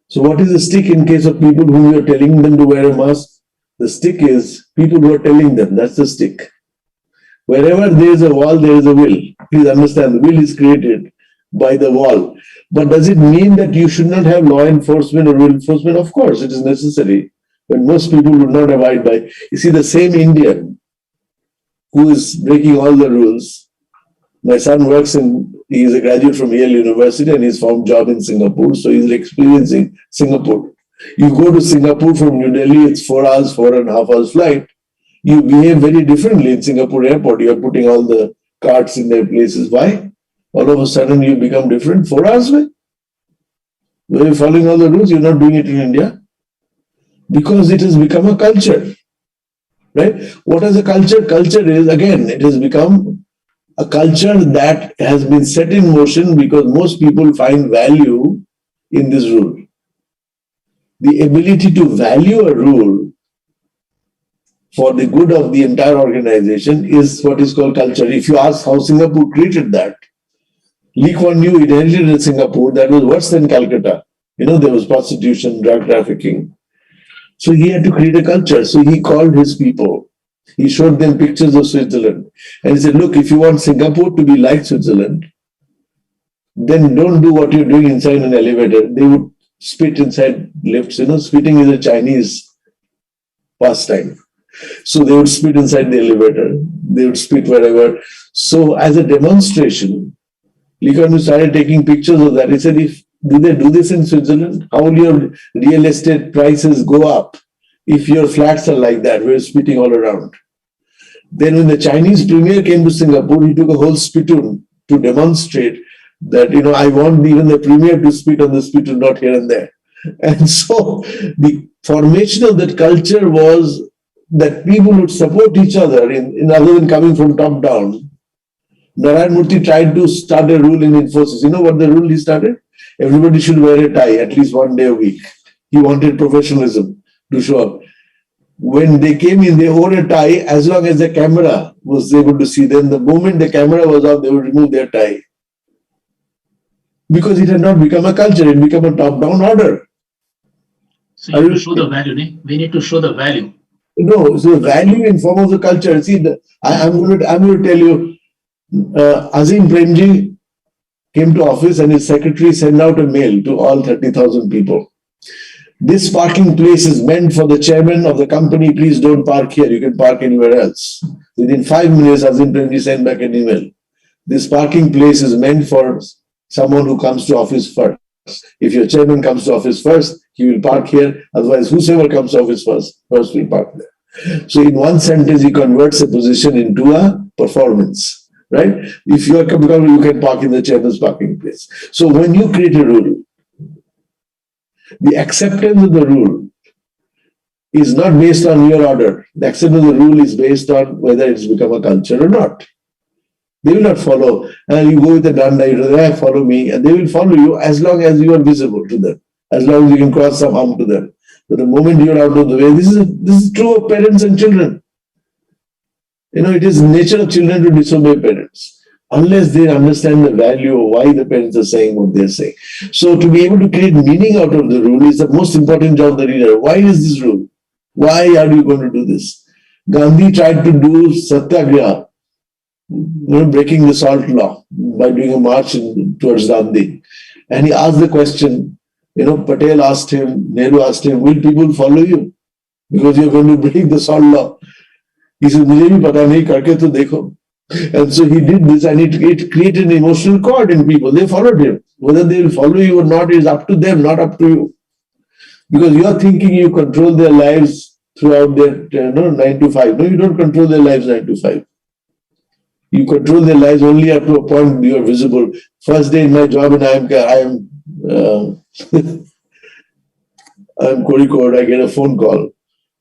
Speaker 6: So what is the stick in case of people whom you're telling them to wear a mask? The stick is people who are telling them. That's the stick. Wherever there is a wall, there is a will. Please understand, the will is created by the wall. But does it mean that you should not have law enforcement or will enforcement? Of course, it is necessary. But most people would not abide by. You see, the same Indian who is breaking all the rules. My son he is a graduate from Yale University and he's found job in Singapore. So he's experiencing Singapore. You go to Singapore from New Delhi, it's 4 hours, 4.5 hours flight. You behave very differently in Singapore airport. You're putting all the carts in their places. Why? All of a sudden you become different 4 hours away. Were you following all the rules? You're not doing it in India. Because it has become a culture. Right? What is a culture? Culture is, again, it has become a culture that has been set in motion because most people find value in this rule. The ability to value a rule for the good of the entire organization is what is called culture. If you ask how Singapore created that, Lee Kuan Yew inherited Singapore that was worse than Calcutta. There was prostitution, drug trafficking. So he had to create a culture. So he called his people. He showed them pictures of Switzerland. And he said, look, if you want Singapore to be like Switzerland, then don't do what you're doing inside an elevator. They would spit inside lifts. Spitting is a Chinese pastime. So they would spit inside the elevator. They would spit wherever. So as a demonstration, Lee Kuan Yew started taking pictures of that. He said, do they do this in Switzerland? How will your real estate prices go up if your flats are like that? We're spitting all around. Then when the Chinese premier came to Singapore, he took a whole spittoon to demonstrate that, I want even the premier to spit on the spittoon, not here and there. And so the formation of that culture was that people would support each other in other than coming from top down. Narayana Murthy tried to start a rule in Infosys. You know what the rule he started? Everybody should wear a tie at least one day a week. He wanted professionalism to show up. When they came in, they wore a tie as long as the camera was able to see them. The moment the camera was off, they would remove their tie. Because it had not become a culture, it became a top-down order.
Speaker 2: So you need to show the value, ne? We need to show the value.
Speaker 6: No, so value in form of the culture. See, I'm going to tell you, Azim Premji came to office and his secretary sent out a mail to all 30,000 people. This parking place is meant for the chairman of the company. Please don't park here. You can park anywhere else. Within 5 minutes, Azim Premji sent back an email. This parking place is meant for someone who comes to office first. If your chairman comes to office first, he will park here. Otherwise, whosoever comes to office first will park there. So in one sentence, he converts a position into a performance. right? If you are comfortable, you can park in the chairman's parking place. So when you create a rule, the acceptance of the rule is not based on your order. The acceptance of the rule is based on whether it's become a culture or not. They will not follow. And you go with a danda, you say, follow me, and they will follow you as long as you are visible to them, as long as you can cause some harm to them. But the moment you are out of the way, this is true of parents and children. It is nature of children to disobey parents unless they understand the value of why the parents are saying what they're saying. So to be able to create meaning out of the rule is the most important job of the leader. Why is this rule? Why are you going to do this? Gandhi tried to do satyagraha, breaking the salt law by doing a march towards Dandi. And he asked the question, Patel asked him, Nehru asked him, will people follow you? Because you're going to break the salt law. He said, mujhe bhi pata nahi, karke to dekho. And so he did this, and it created an emotional cord in people. They followed him. Whether they will follow you or not is up to them, not up to you. Because you are thinking you control their lives throughout their 9 to 5. No, you don't control their lives 9 to 5. You control their lives only up to a point you are visible. First day in my job in I'm Kozhikode, I get a phone call.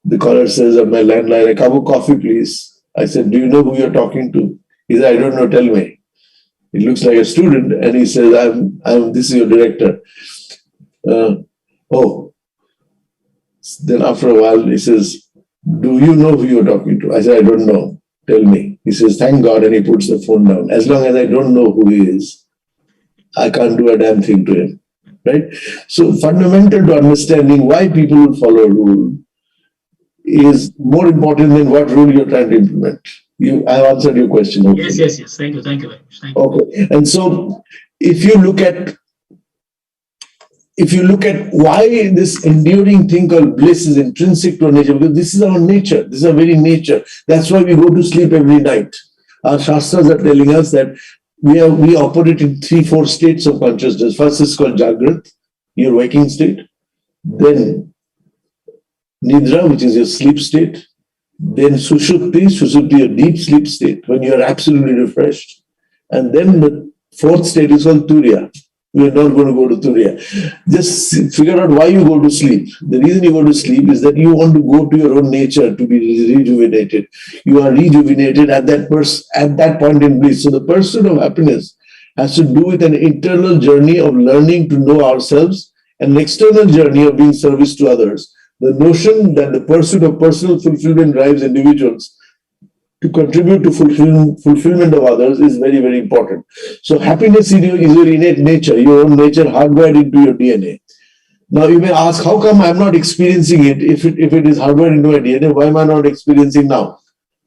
Speaker 6: The caller says on my landline, a cup of coffee, please. I said, do you know who you're talking to? He said, I don't know, tell me. He looks like a student, and he says, this is your director. Oh. Then after a while, he says, do you know who you're talking to? I said, I don't know, tell me. He says, thank God, and he puts the phone down. As long as I don't know who he is, I can't do a damn thing to him, right? So fundamental to understanding why people will follow a rule is more important than what rule you're trying to implement. I've answered your question.
Speaker 3: Hopefully. Yes. Thank you very much. Thank you.
Speaker 6: Okay. And so if you look at why this enduring thing called bliss is intrinsic to our nature, because this is our nature, this is our very nature. That's why we go to sleep every night. Our Shastras are telling us that we operate in 3-4 states of consciousness. First is called Jagrat, your waking state. Then Nidra, which is your sleep state. Then Sushupti, your deep sleep state, when you are absolutely refreshed. And then the fourth state is called Turiya. We are not going to go to Turiya. Just figure out why you go to sleep. The reason you go to sleep is that you want to go to your own nature to be rejuvenated. You are rejuvenated at that point in bliss. So the pursuit of happiness has to do with an internal journey of learning to know ourselves and an external journey of being service to others. The notion that the pursuit of personal fulfillment drives individuals to contribute to fulfillment of others is very, very important. So happiness is your innate nature, your own nature hardwired into your DNA. Now you may ask, how come I'm not experiencing it? If it is hardwired into my DNA, why am I not experiencing now?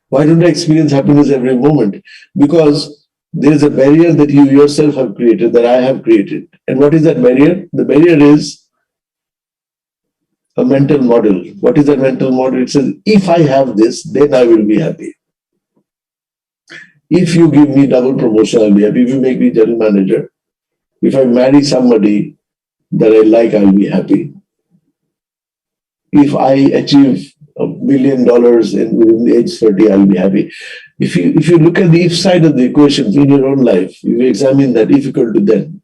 Speaker 6: Why don't I experience happiness every moment? Because there is a barrier that you yourself have created, that I have created. And what is that barrier? The barrier is a mental model. What is that mental model? It says, if I have this, then I will be happy. If you give me double promotion, I'll be happy. If you make me general manager, if I marry somebody that I like, I'll be happy. If I achieve $1 billion within the age 30, I'll be happy. If you look at the if side of the equation in your own life, you examine that if equal to then,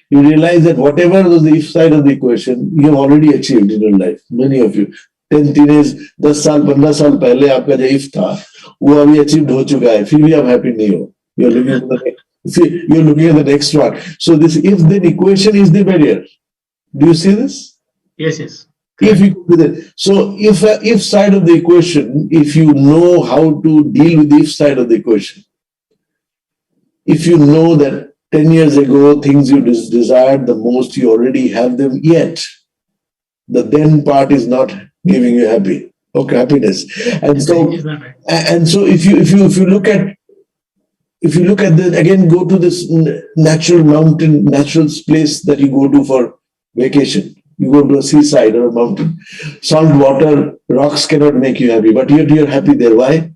Speaker 6: you realize that whatever was the if side of the equation, you have already achieved in your life. Many of you. 10 teenage, 10 साल 15 साल पहले आपका जो if था वो अभी achieved हो चुका है, फिर भी आप happy नहीं हो. You're looking at the next one. So this if then equation is the barrier. Do you see this?
Speaker 3: Yes.
Speaker 6: If you do that. So if side of the equation, if you know how to deal with the if side of the equation, if you know that 10 years ago things you desired the most, you already have them, yet the then part is not giving you happiness. And so if you look at again, go to this natural mountain, natural place that you go to for vacation. You go to a seaside or a mountain. Salt water, rocks cannot make you happy, but yet you're happy there. Why?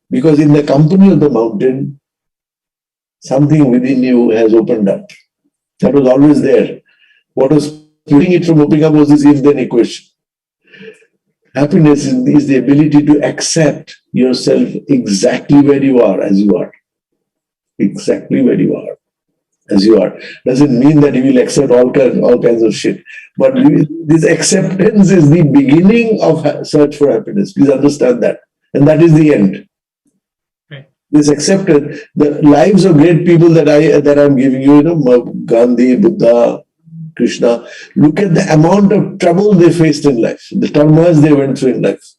Speaker 6: Because in the company of the mountain, something within you has opened up. That was always there. What was keeping it from opening up was this if-then equation. Happiness is the ability to accept yourself exactly where you are as you are. exactly where you are, as you are. Doesn't mean that you will accept all kinds of shit. But this acceptance is the beginning of search for happiness. Please understand that. And that is the end.
Speaker 2: Right.
Speaker 6: This acceptance, the lives of great people that I'm giving you, Gandhi, Buddha, Krishna, look at the amount of trouble they faced in life, the turmoils they went through in life.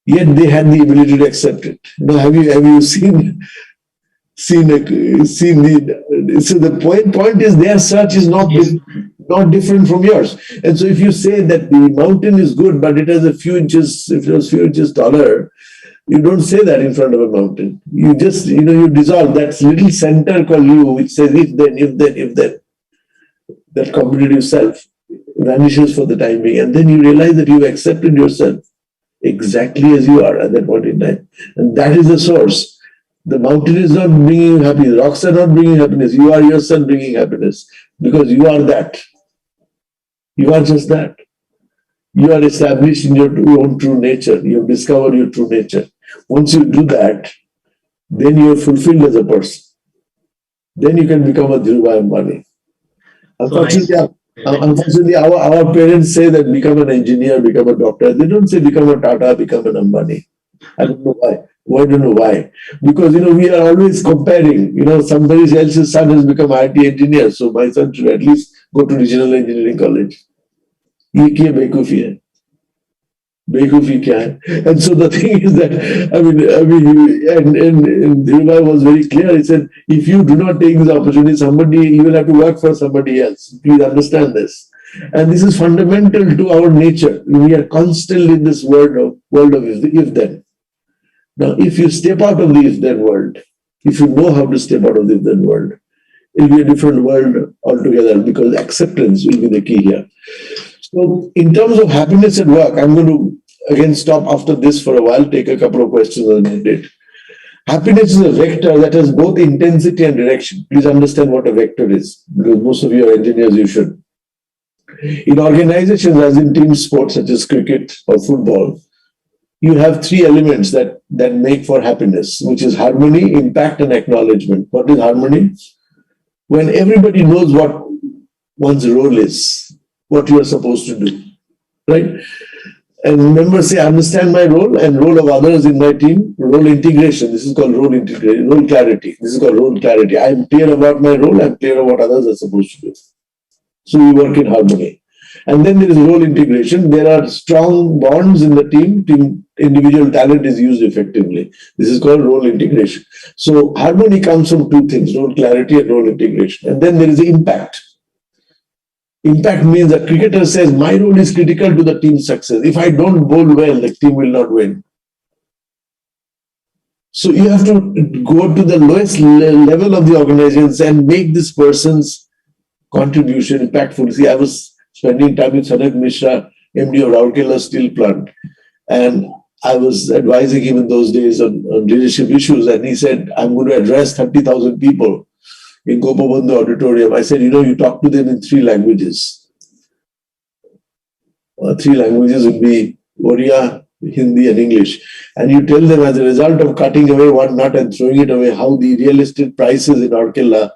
Speaker 6: Yet they had the ability to accept it. Have you seen the so the point is their search is not different from yours. And so if you say that the mountain is good, but it has a few inches, if it was few inches taller, you don't say that in front of a mountain. You just, you dissolve that little center called you, which says if then. That competitive self vanishes for the time being. And then you realize that you've accepted yourself exactly as you are at that point in time. And that is the source. The mountain is not bringing you happiness. Rocks are not bringing happiness. You are yourself bringing happiness because you are that. You are just that. You are established in your own true nature. You have discovered your true nature. Once you do that, then you are fulfilled as a person. Then you can become a Dhirubhai Ambani. Unfortunately, our parents say that become an engineer, become a doctor. They don't say become a Tata, become an Ambani. I don't know why. I don't know why. Because, we are always comparing. Somebody else's son has become IT engineer, so my son should at least go to regional engineering college. ये क्या बेवकूफी है? बेवकूफी क्या है? And so the thing is that, and Dhirubhai was very clear. He said, if you do not take this opportunity, you will have to work for somebody else. Please understand this. And this is fundamental to our nature. We are constantly in this world of if-then. Now, if you step out of the if-then world, if you know how to step out of the if-then world, it will be a different world altogether because acceptance will be the key here. So, in terms of happiness at work, I'm going to again stop after this for a while, take a couple of questions on it. Happiness is a vector that has both intensity and direction. Please understand what a vector is, because most of you are engineers, you should. In organizations, as in team sports such as cricket or football, you have three elements that make for happiness, which is harmony, impact, and acknowledgement. What is harmony? When everybody knows what one's role is, what you are supposed to do, right? And members say, I understand my role and role of others in my team, role integration. This is called role integration, role clarity. This is called role clarity. I am clear about my role, I am clear about what others are supposed to do. So we work in harmony. And then there is role integration. There are strong bonds in the team, individual talent is used effectively. This is called role integration. So harmony comes from two things, role clarity and role integration. And then there is the impact. Impact means a cricketer says, my role is critical to the team's success. If I don't bowl well, the team will not win. So you have to go to the lowest level of the organization and make this person's contribution impactful. See, I was spending time with Sanak Mishra, MD of Rourkela Steel Plant, and I was advising him in those days on leadership issues, and he said, I'm going to address 30,000 people in Gopabandhu Auditorium. I said, you talk to them in three languages. Three languages would be Oriya, Hindi, and English. And you tell them as a result of cutting away one nut and throwing it away, how the real estate prices in Rourkela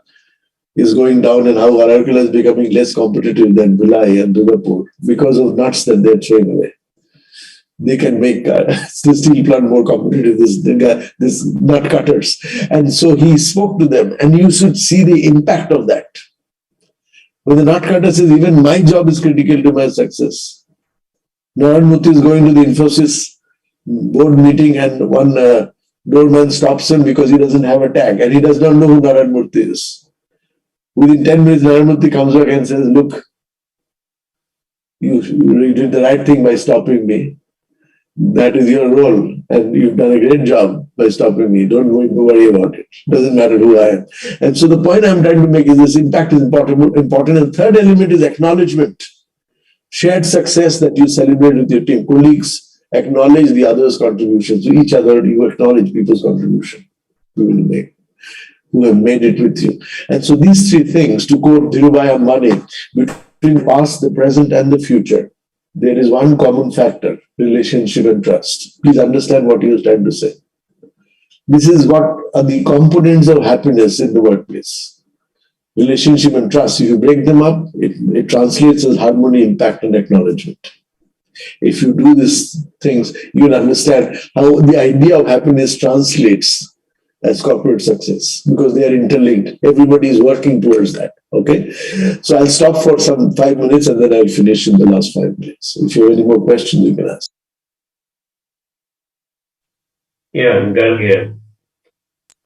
Speaker 6: is going down and how Rourkela is becoming less competitive than Bhilai and Durgapur because of nuts that they're throwing away. They can make the steel plant more competitive, this nut cutters. And so he spoke to them, and you should see the impact of that. When the nut cutter says, even my job is critical to my success. Narayana Murthy is going to the Infosys board meeting, and one doorman stops him because he doesn't have a tag, and he does not know who Narayana Murthy is. Within 10 minutes, Narayana Murthy comes back and says, look, you did the right thing by stopping me. That is your role, and you've done a great job by stopping me. Don't worry about it. Doesn't matter who I am. And so the point I'm trying to make is this impact is important. And third element is acknowledgement. Shared success that you celebrate with your team. Colleagues acknowledge the other's contribution. So each other, you acknowledge people's contribution who have made it with you. And so these three things, to quote Dhirubhai Ambani, between past, the present, and the future, there is one common factor, relationship and trust. Please understand what he was trying to say. This is what are the components of happiness in the workplace. Relationship and trust. If you break them up, it translates as harmony, impact, and acknowledgement. If you do these things, you'll understand how the idea of happiness translates as corporate success, because they are interlinked. Everybody is working towards that. Okay, so I'll stop for some 5 minutes and then I'll finish in the last 5 minutes. If you have any more questions, you can ask.
Speaker 5: Yeah, I'm Gal here.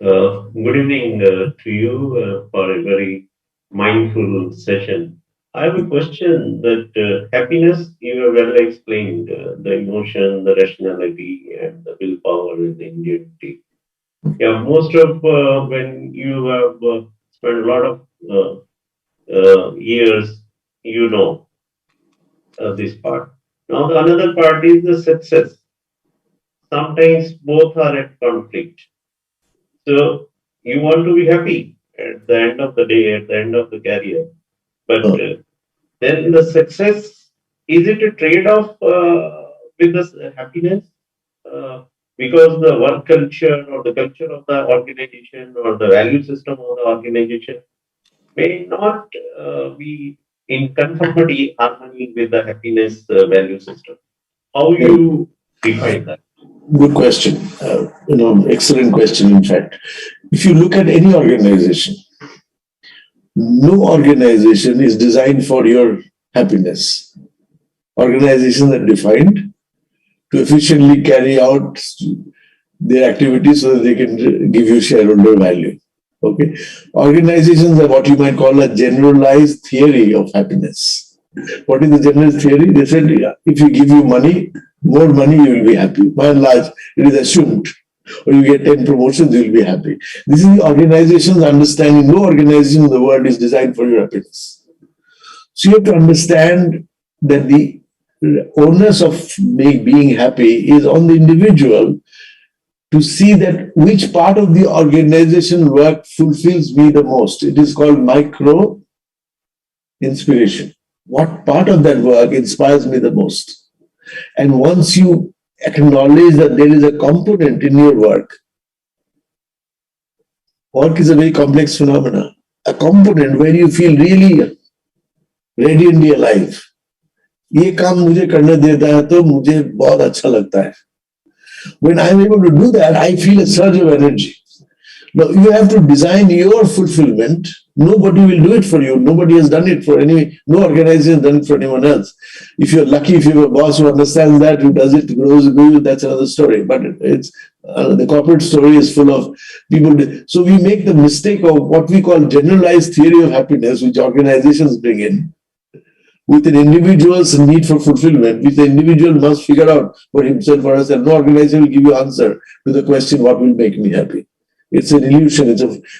Speaker 5: Good evening to you for a very mindful session. I have a question that happiness, you have well explained the emotion, the rationality, and the willpower and the ingenuity. Yeah, most of when you have spent a lot of years, you know this part. Now, the another part is the success. Sometimes both are at conflict. So you want to be happy at the end of the day, at the end of the career, but then the success, is it a trade-off with the happiness? Because the work culture or the culture of the organization or the value system of the organization may not be in conformity, harmony with the happiness value system. How you define that?
Speaker 6: Good question. Excellent question, in fact. If you look at any organization, no organization is designed for your happiness. Organizations are defined to efficiently carry out their activities so that they can give you shareholder value. Okay. Organizations are what you might call a generalized theory of happiness. What is the general theory? They said, if you give you money, more money, you will be happy. By and large, it is assumed. Or you get 10 promotions, you will be happy. This is the organization's understanding. No organization in the world is designed for your happiness. So you have to understand that the onus of being happy is on the individual to see that which part of the organization work fulfills me the most. It is called micro inspiration. What part of that work inspires me the most? And once you acknowledge that there is a component in your work is a very complex phenomenon. A component where you feel really radiantly alive. ये काम मुझे करने देता है तो मुझे बहुत अच्छा लगता है. When I'm able to do that, I feel a surge of energy. Now, you have to design your fulfillment. Nobody will do it for you. Nobody has done it for no organization has done it for anyone else. If you're lucky, if you have a boss who understands that, who does it, grows with you, that's another story. But it's the corporate story is full of people. So we make the mistake of what we call generalized theory of happiness, which organizations bring in, with an individual's need for fulfillment, which the individual must figure out for himself or herself. No organization will give you answer to the question, what will make me happy? It's an illusion.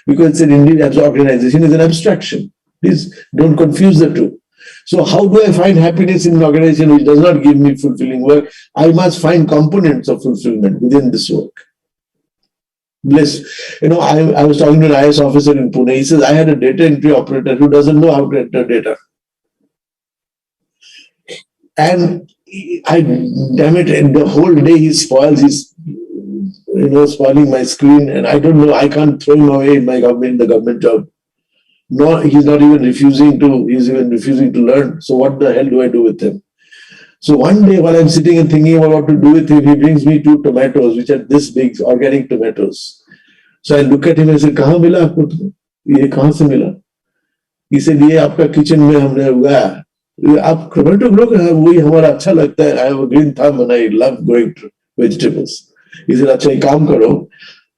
Speaker 6: Because it's an individual organization, it's an abstraction. Please don't confuse the two. So how do I find happiness in an organization which does not give me fulfilling work? I must find components of fulfillment within this work. Bliss. I was talking to an IS officer in Pune. He says, I had a data entry operator who doesn't know how to enter data. And damn it, the whole day he spoils spoiling my screen, and I don't know, I can't throw him away in the government job. No, he's even refusing to learn. So what the hell do I do with him? So one day while I'm sitting and thinking about what to do with him, he brings me 2 tomatoes, which are this big, organic tomatoes. So I look at him and say, "Kahan mila aapko? Ye kahan se mila?" He said, "Ye aapka kitchen mein humne ugaya." आप tomato grow कर वही हमारा अच्छा लगता है. I have a green thumb and I love growing vegetables. He said, अच्छा एक काम करो,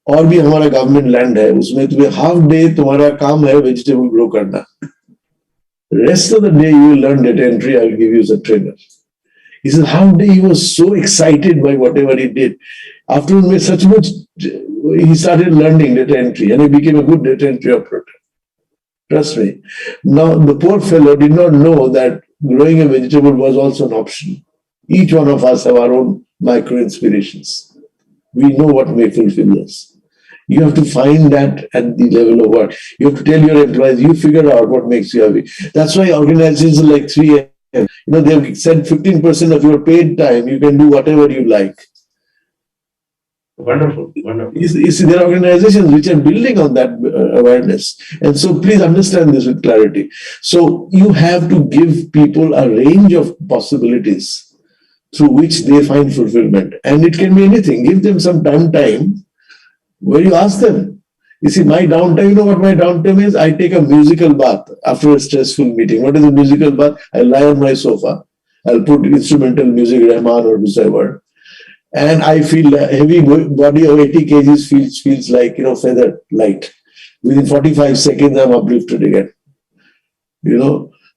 Speaker 6: और भी हमारा गवर्नमेंट लैंड है, उसमें तुम्हें हाफ डे तुम्हारा काम है वेजिटेबल ग्रो करना. Rest of the day you will learn data entry. I will give you as a trainer. He said, half day he was so excited by whatever he did. After such much, he started learning data entry and he became a good data entry operator. Trust me. Now, the poor fellow did not know that growing a vegetable was also an option. Each one of us have our own micro inspirations. We know what may fulfill us. You have to find that at the level of work. You have to tell your employees, you figure out what makes you happy. That's why organizations like 3M, they've said 15% of your paid time, you can do whatever you like.
Speaker 5: Wonderful, wonderful.
Speaker 6: You see, there are organizations which are building on that awareness. And so please understand this with clarity. So you have to give people a range of possibilities through which they find fulfillment. And it can be anything. Give them some downtime where you ask them. You see, my downtime, you know what my downtime is? I take a musical bath after a stressful meeting. What is a musical bath? I lie on my sofa. I'll put instrumental music, Rahman or whoever. And I feel a heavy body of 80 kgs feels like, feather light. Within 45 seconds, I'm uplifted again.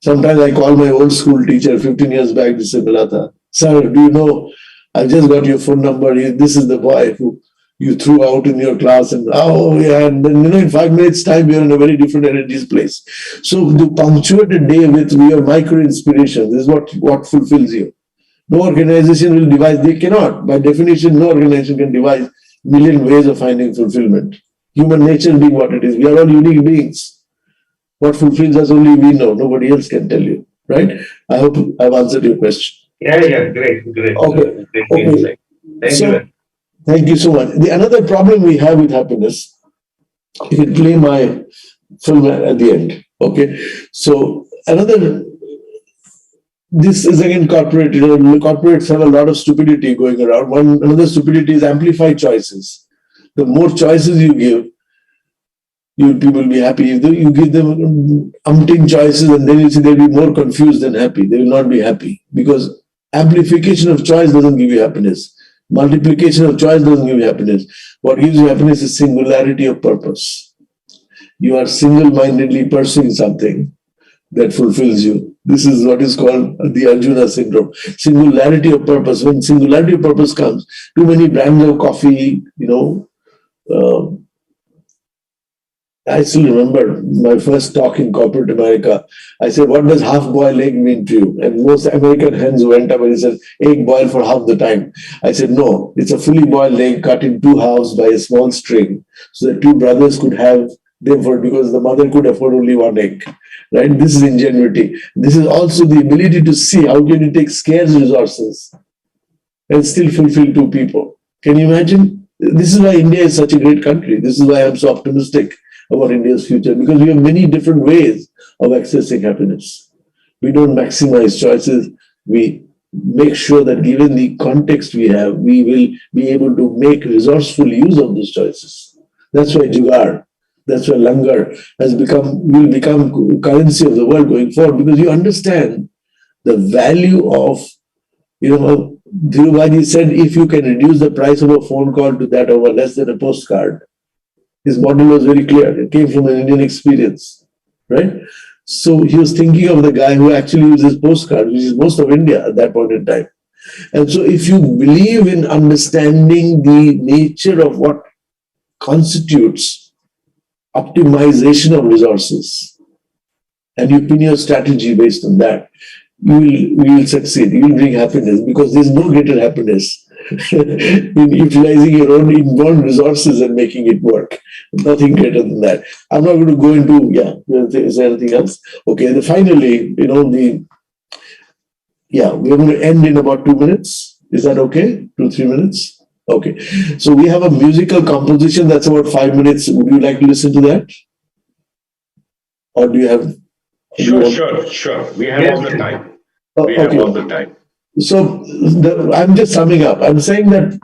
Speaker 6: Sometimes I call my old school teacher 15 years back, this is Milata. Sir, do you know, I just got your phone number. This is the boy who you threw out in your class. And and then, in 5 minutes time, you're in a very different energy place. So to punctuate a day with your micro inspiration, this is what fulfills you. No organization will devise, they cannot. By definition, no organization can devise million ways of finding fulfillment. Human nature being what it is. We are all unique beings. What fulfills us only we know. Nobody else can tell you. Right? I hope I've answered your question.
Speaker 5: Yeah, great.
Speaker 6: Okay.
Speaker 5: Great
Speaker 6: Okay.
Speaker 5: insight. Thank you.
Speaker 6: Thank you so much. Another problem we have with happiness, you can play my film at the end. Okay. So this is again corporate. Corporates have a lot of stupidity going around. Another stupidity is amplified choices. The more choices you give, people will be happy. If you give them umpteen choices, and then you see they'll be more confused than happy. They will not be happy because amplification of choice doesn't give you happiness. Multiplication of choice doesn't give you happiness. What gives you happiness is singularity of purpose. You are single-mindedly pursuing something that fulfills you. This is what is called the Arjuna syndrome. Singularity of purpose. When singularity of purpose comes, too many brands of coffee, I still remember my first talk in corporate America. I said, what does half-boiled egg mean to you? And most American hens went up and he said, egg boiled for half the time. I said, no, it's a fully boiled egg cut in two halves by a small string so that two brothers could have them because the mother could afford only one egg. Right? This is ingenuity. This is also the ability to see how can you take scarce resources and still fulfill two people. Can you imagine? This is why India is such a great country. This is why I'm so optimistic about India's future, because we have many different ways of accessing happiness. We don't maximize choices. We make sure that given the context we have, we will be able to make resourceful use of those choices. That's why Jugaad, that's why Langar will become currency of the world going forward, because you understand the value of, Dhirubhai said, if you can reduce the price of a phone call to that of less than a postcard, his model was very clear. It came from an Indian experience, right? So he was thinking of the guy who actually uses postcard, which is most of India at that point in time. And so if you believe in understanding the nature of what constitutes optimization of resources, and you pin your strategy based on that, you will succeed. You will bring happiness, because there's no greater happiness in utilizing your own inborn resources and making it work. Nothing greater than that. I'm not going to go into, is there anything else? Okay, and finally, we're going to end in about 2 minutes. Is that okay? 2-3 minutes? Okay. So we have a musical composition that's about 5 minutes. Would you like to listen to that? Or do you have...
Speaker 5: Sure. We have all the time. We have all the time.
Speaker 6: So I'm just summing up. I'm saying that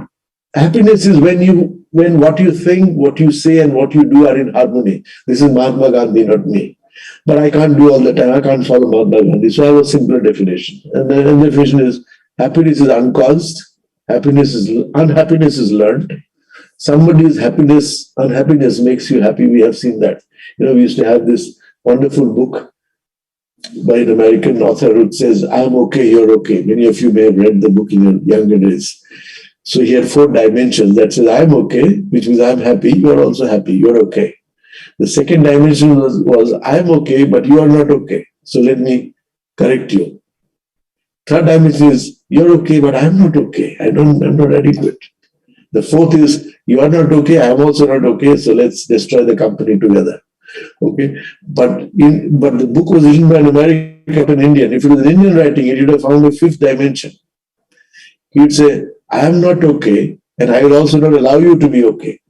Speaker 6: happiness is when what you think, what you say, and what you do are in harmony. This is Mahatma Gandhi, not me. But I can't do all the time. I can't follow Mahatma Gandhi. So I have a simpler definition. And the definition is happiness is uncaused. Unhappiness is learned. Somebody's unhappiness makes you happy. We have seen that. We used to have this wonderful book by an American author who says, I'm okay, you're okay. Many of you may have read the book in your younger days. So he had 4 dimensions that says, I'm okay, which means I'm happy, you're also happy, you're okay. The second dimension was I'm okay, but you are not okay. So let me correct you. Third dimension is, you're okay, but I'm not okay. I'm not adequate. The fourth is, you are not okay, I'm also not okay, so let's destroy the company together. Okay, but the book was written by an American, an Indian. If it was an Indian writing, it would have found a 5th dimension. He would say, I am not okay, And I will also not allow you to be okay.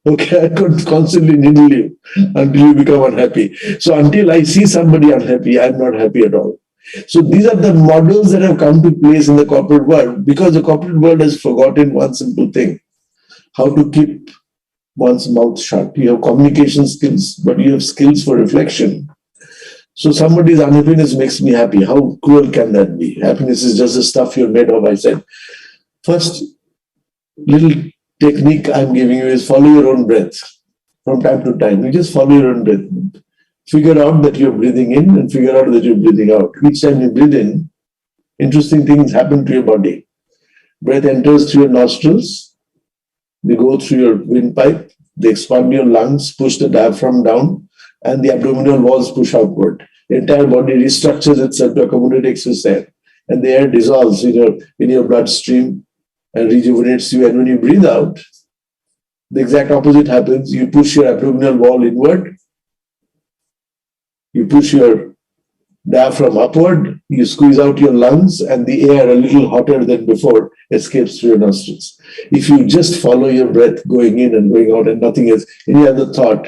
Speaker 6: Okay, I could constantly needle you until you become unhappy. So until I see somebody unhappy, I'm not happy at all. So these are the models that have come to place in the corporate world because the corporate world has forgotten one simple thing: how to keep one's mouth shut. You have communication skills, but you have skills for reflection. So somebody's unhappiness makes me happy. How cruel can that be? Happiness is just the stuff you're made of, I said. First little technique I'm giving you is follow your own breath from time to time. You just follow your own breath. Figure out that you're breathing in and figure out that you're breathing out. Each time you breathe in, interesting things happen to your body. Breath enters through your nostrils. They go through your windpipe. They expand your lungs, push the diaphragm down, and the abdominal walls push outward. The entire body restructures itself to accommodate excess air, and the air dissolves in your bloodstream and rejuvenates you. And when you breathe out, the exact opposite happens. You push your abdominal wall inward. You push your diaphragm upward, you squeeze out your lungs, and the air, a little hotter than before, escapes through your nostrils. If you just follow your breath going in and going out and nothing else, any other thought,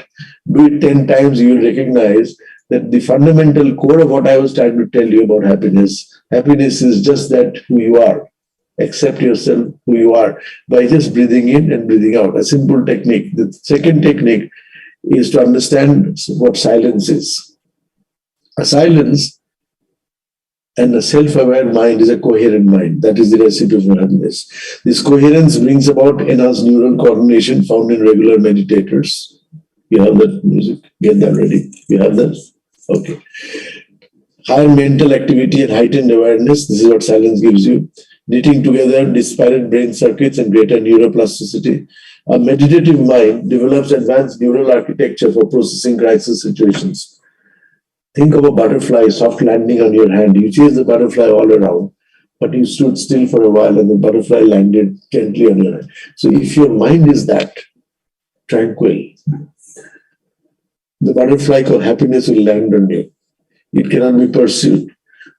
Speaker 6: do it 10 times, you will recognize that the fundamental core of what I was trying to tell you about happiness is just that who you are. Accept yourself who you are by just breathing in and breathing out. A simple technique. The second technique is to understand what silence is. A silence and a self-aware mind is a coherent mind. That is the recipe for happiness. This coherence brings about enhanced neural coordination found in regular meditators. You have that music? Get that ready. You have that? Okay. Higher mental activity and heightened awareness. This is what silence gives you. Knitting together disparate brain circuits and greater neuroplasticity. A meditative mind develops advanced neural architecture for processing crisis situations. Think of a butterfly soft landing on your hand. You chase the butterfly all around, but you stood still for a while and the butterfly landed gently on your hand. So if your mind is that tranquil, the butterfly called happiness will land on you. It cannot be pursued,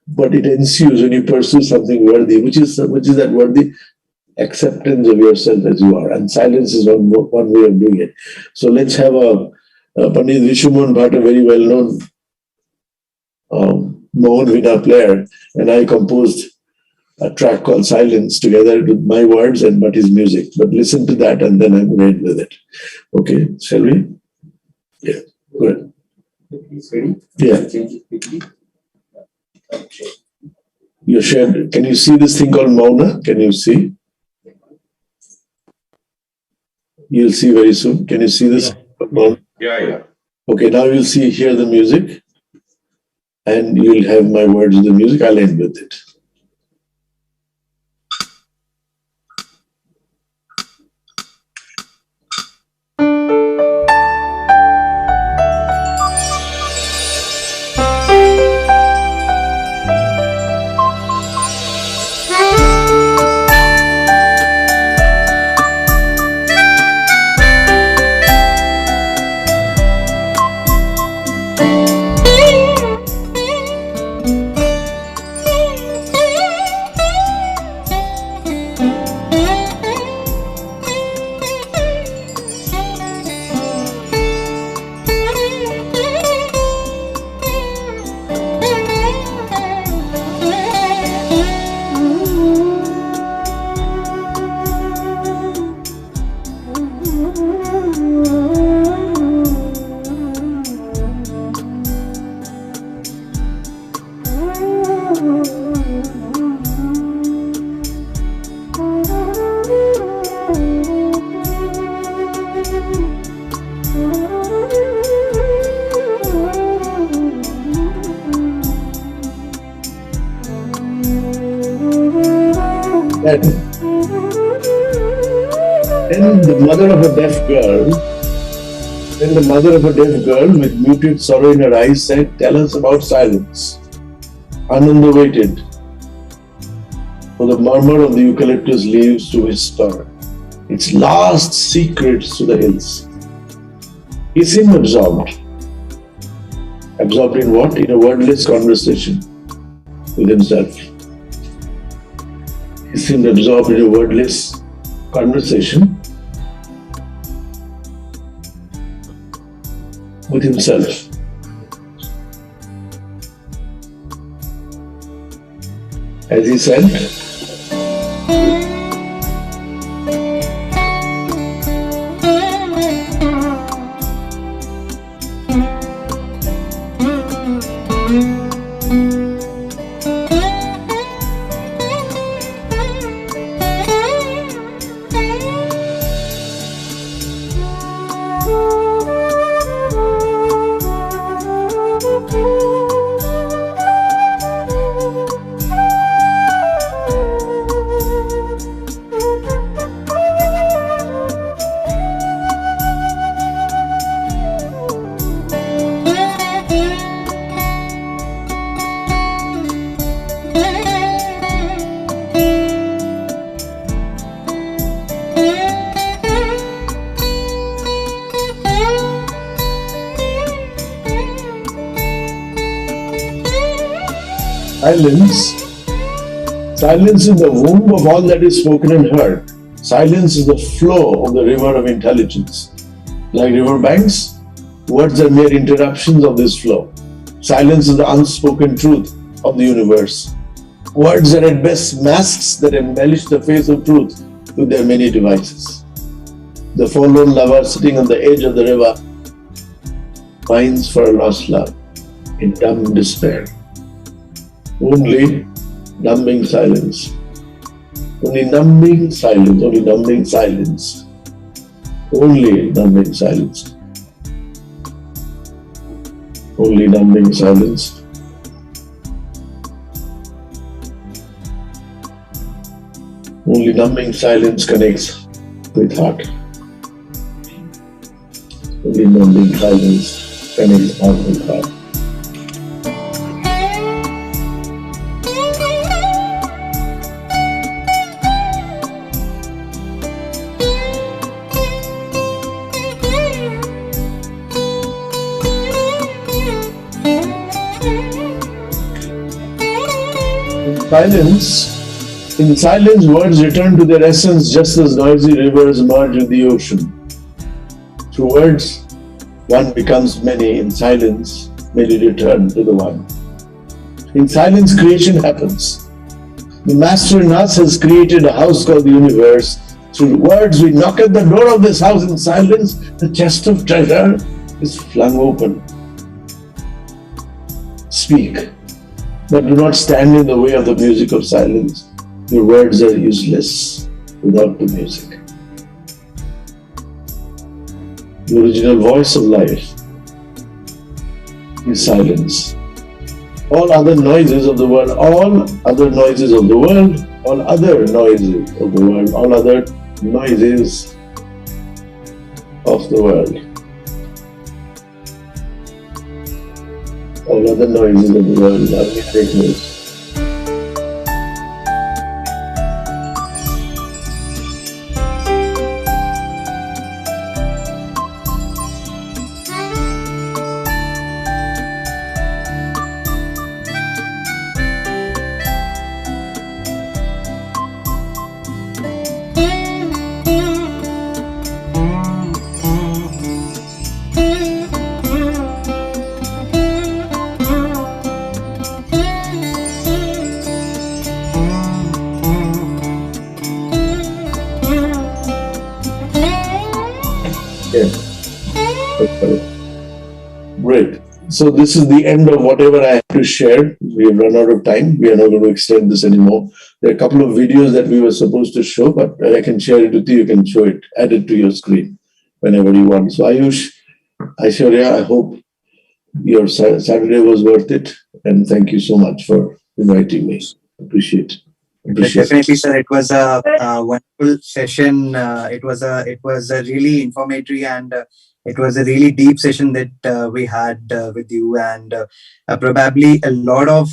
Speaker 6: but it ensues when you pursue something worthy, which is that worthy acceptance of yourself as you are. And silence is one way of doing it. So let's have a Pandit Vishumohan Bhatt, a very well-known Mohan Veena player, and I composed a track called Silence together with my words and but his music. But listen to that and then I'm ready with it. Okay, shall we? Yeah, good.
Speaker 7: Ready?
Speaker 6: Yeah.
Speaker 7: Change it quickly.
Speaker 6: You shared. Can you see this thing called Mauna? Can you see? You'll see very soon. Can you see this?
Speaker 5: Yeah.
Speaker 6: Okay, now you'll hear the music. And you'll have my words with the music. I'll end with it. Then the mother of a deaf girl with muted sorrow in her eyes said, "Tell us about silence." Ananda waited for the murmur of the eucalyptus leaves to whisper its last secrets to the hills. He seemed absorbed. Absorbed in what? In a wordless conversation with himself. He seemed absorbed in a wordless conversation with himself. As he said, silence is the womb of all that is spoken and heard. Silence is the flow of the river of intelligence. Like river banks, words are mere interruptions of this flow. Silence is the unspoken truth of the universe. Words are at best masks that embellish the face of truth with their many devices. The forlorn lover sitting on the edge of the river pines for a lost love in dumb despair. Only numbing silence. Only numbing silence. Only numbing silence. Only numbing silence. Only numbing silence. Only numbing silence connects with heart. Only numbing silence connects heart with heart. In silence, words return to their essence just as noisy rivers merge with the ocean. Through words, one becomes many. In silence, many return to the one. In silence, creation happens. The master in us has created a house called the universe. Through words, we knock at the door of this house. In silence, the chest of treasure is flung open. Speak, but do not stand in the way of the music of silence. Your words are useless without the music. The original voice of life is silence. All other noises of the world, all other noises of the world, all other noises of the world, all other noises of the world, all other noises of the world are fake news. Great. So this is the end of whatever I have to share. We have run out of time. We are not going to extend this anymore. There are a couple of videos that we were supposed to show, but I can share it with you. You can show it, add it to your screen whenever you want. So Ayush, Aishwarya, I hope your Saturday was worth it. And thank you so much for inviting me. Appreciate it.
Speaker 9: Definitely, sir. It was a wonderful session. It was a really informative and it was a really deep session that we had with you, and probably a lot of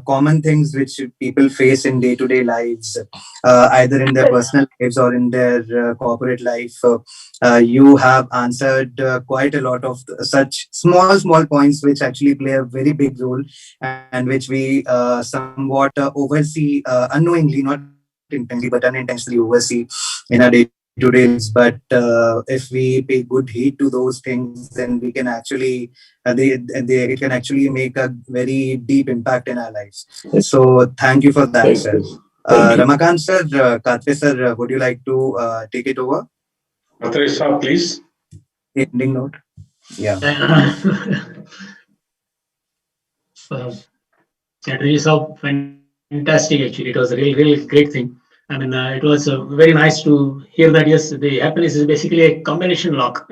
Speaker 9: common things which people face in day-to-day lives, either in their personal lives or in their corporate life. You have answered quite a lot of such small points which actually play a very big role and which we somewhat oversee unknowingly, not intentionally but unintentionally oversee in our day-to-day lives. But if we pay good heed to those things, then we can actually it can actually make a very deep impact in our lives. So thank you for that,
Speaker 6: Thank
Speaker 9: sir.
Speaker 6: you. Thank you.
Speaker 9: Ramakant sir, Katre sir, would you like to take it over?
Speaker 5: Katre sir, please.
Speaker 9: The ending note. Yeah.
Speaker 2: It really so fantastic. Actually, it was a really great thing. I mean, it was very nice to hear that. Yes, the happiness is basically a combination lock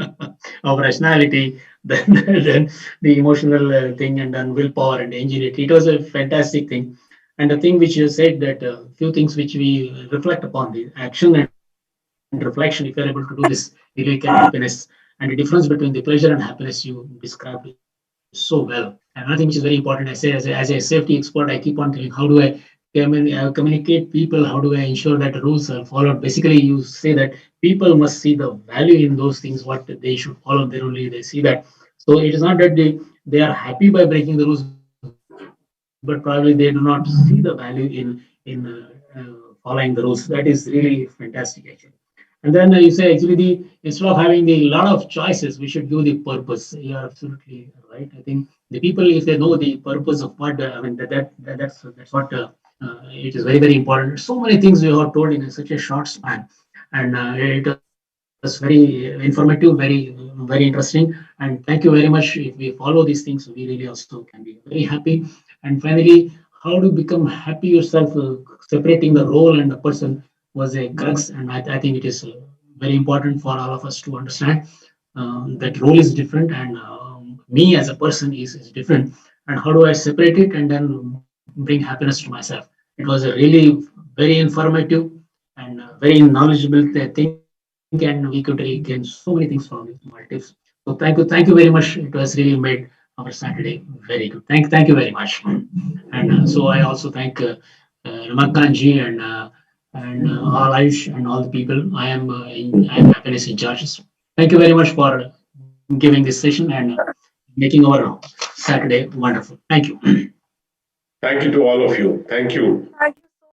Speaker 2: of rationality, then the emotional thing, and then willpower and ingenuity. It was a fantastic thing. And the thing which you said that few things which we reflect upon the action and reflection. If you're able to do this, we really get happiness. And the difference between the pleasure and happiness you described so well. And another thing which is very important, I say as a safety expert, I keep on telling how do I communicate people, how do I ensure that the rules are followed. Basically, you say that people must see the value in those things, what they should follow. They only they see that. So it is not that they are happy by breaking the rules, but probably they do not see the value in following the rules. That is really fantastic, actually. And then you say actually the instead of having the lot of choices, we should give the purpose. You are absolutely right. I think the people, if they know the purpose of what I mean, that's what it is very important. So many things you have told in such a short span, and it was very informative, very interesting. And thank you very much. If we follow these things, we really also can be very happy. And finally, how to become happy yourself, separating the role and the person was a crux, and I think it is very important for all of us to understand that role is different, and me as a person is different, and how do I separate it and then bring happiness to myself. It was a really very informative and very knowledgeable thing, and we could really gain so many things from it, my tips. So thank you very much. It was really made our Saturday very good. Thank you very much. And so I also thank Ramakant ji and all Ayush and all the people. I am happiness in charges. Thank you very much for giving this session and making our Saturday wonderful. Thank you.
Speaker 5: Thank you to all of you. Thank you.
Speaker 8: Thank you